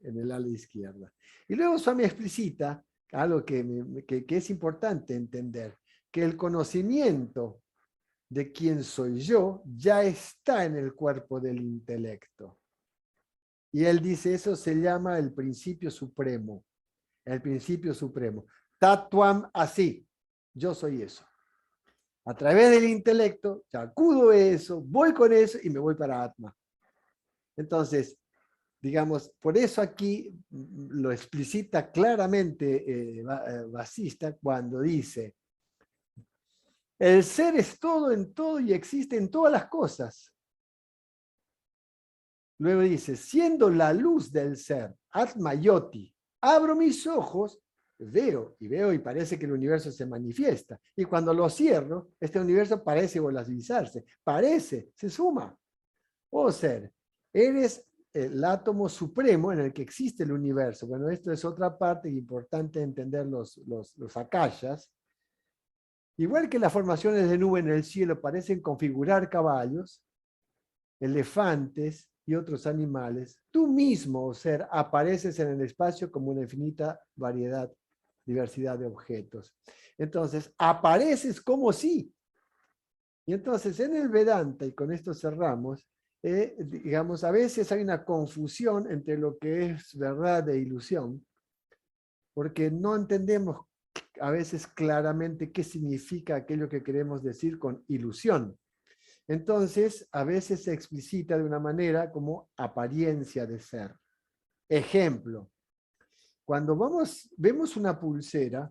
Speaker 2: el ala izquierda. Y luego Swami explicita algo que es importante entender, que el conocimiento de quién soy yo ya está en el cuerpo del intelecto. Y él dice, eso se llama el principio supremo. El principio supremo. Tatuam así. Yo soy eso. A través del intelecto, ya acudo a eso, voy con eso y me voy para Atma. Entonces, digamos, por eso aquí lo explicita claramente Vasista cuando dice, el ser es todo en todo y existe en todas las cosas. Luego dice, siendo la luz del ser, Atma Yoti, abro mis ojos, veo y parece que el universo se manifiesta. Y cuando lo cierro, este universo parece volatilizarse, se suma. Oh ser, eres el átomo supremo en el que existe el universo. Bueno, esto es otra parte importante entender los akashas. Igual que las formaciones de nube en el cielo parecen configurar caballos, elefantes y otros animales, tú mismo, oh ser, apareces en el espacio como una infinita diversidad de objetos. Entonces, apareces como sí. Y entonces, en el Vedanta, y con esto cerramos, digamos, a veces hay una confusión entre lo que es verdad e ilusión, porque no entendemos a veces claramente qué significa aquello que queremos decir con ilusión. Entonces, a veces se explicita de una manera como apariencia de ser. Ejemplo, cuando vemos una pulsera,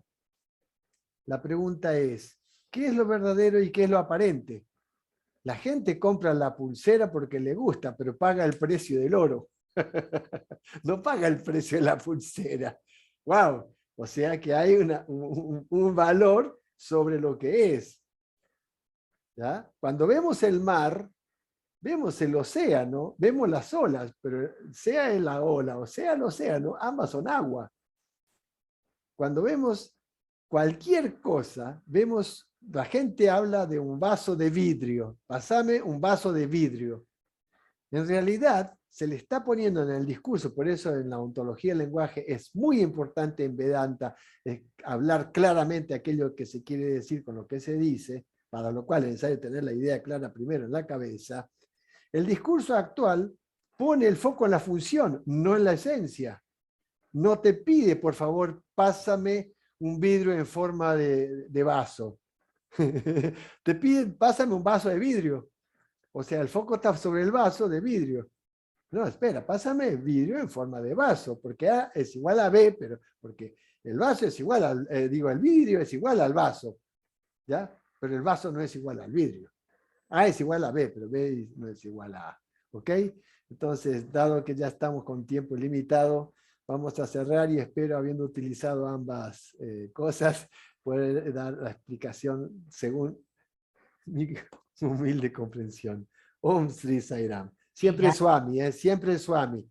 Speaker 2: La pregunta es, ¿qué es lo verdadero y qué es lo aparente? La gente compra la pulsera porque le gusta, pero paga el precio del oro. No paga el precio de la pulsera. ¡Wow! O sea que hay un valor sobre lo que es. ¿Ya? Cuando vemos el mar, vemos el océano, vemos las olas, pero sea en la ola o sea el océano, ambas son agua. Cuando vemos cualquier cosa, vemos, la gente habla de un vaso de vidrio. Pasame un vaso de vidrio. En realidad, se le está poniendo en el discurso, por eso en la ontología del lenguaje es muy importante en Vedanta hablar claramente aquello que se quiere decir con lo que se dice, para lo cual es necesario tener la idea clara primero en la cabeza. El discurso actual pone el foco en la función, no en la esencia. No te pide, por favor, pásame un vidrio en forma de vaso. Te piden, pásame un vaso de vidrio. O sea, el foco está sobre el vaso de vidrio. No, espera, pásame vidrio en forma de vaso, porque A es igual a B, pero porque el vaso es igual al, el vidrio es igual al vaso, ¿ya? Pero el vaso no es igual al vidrio. A es igual a B, pero B no es igual a A, ¿ok? Entonces, dado que ya estamos con tiempo limitado, vamos a cerrar y espero, habiendo utilizado ambas cosas, poder dar la explicación según mi humilde comprensión. Om Sri Sai Ram. Siempre Swami, siempre Swami.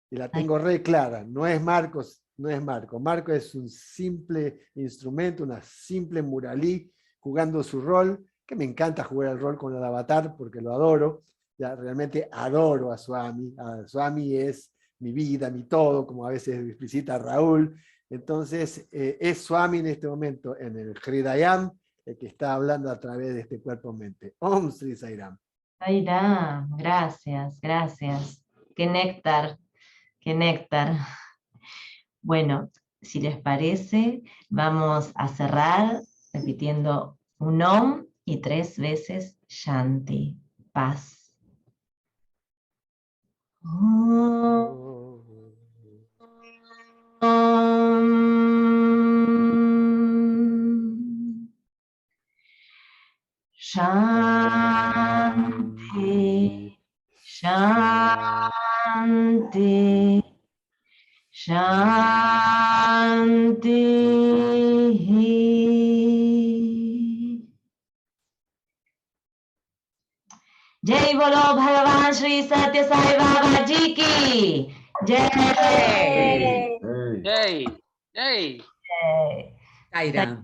Speaker 2: Y la tengo re clara. No es Marcos, no es Marco. Marco es un simple instrumento, una simple muralí, jugando su rol, que me encanta jugar el rol con el avatar porque lo adoro. Ya, realmente adoro a Swami. Swami es mi vida, mi todo, como a veces explicita Raúl. Entonces, es Swami en este momento en el Hridayam, el que está hablando a través de este cuerpo-mente. Om Sri Sai Ram.
Speaker 1: Sai Ram, gracias, gracias. Qué néctar, qué néctar. Bueno, si les parece, vamos a cerrar repitiendo un Om y 3 veces Shanti, paz. Shanti, Shanti, Shanti. Jai Bolo Bhagavan Shri Satya Sai Baba Ji ki. Jai.
Speaker 16: Jai. Jai.
Speaker 4: Sairam.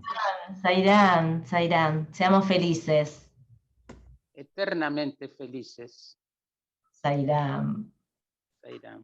Speaker 1: Sairam, Sairam. Seamos felices.
Speaker 16: Eternamente felices.
Speaker 1: Sairam.
Speaker 16: Sairam.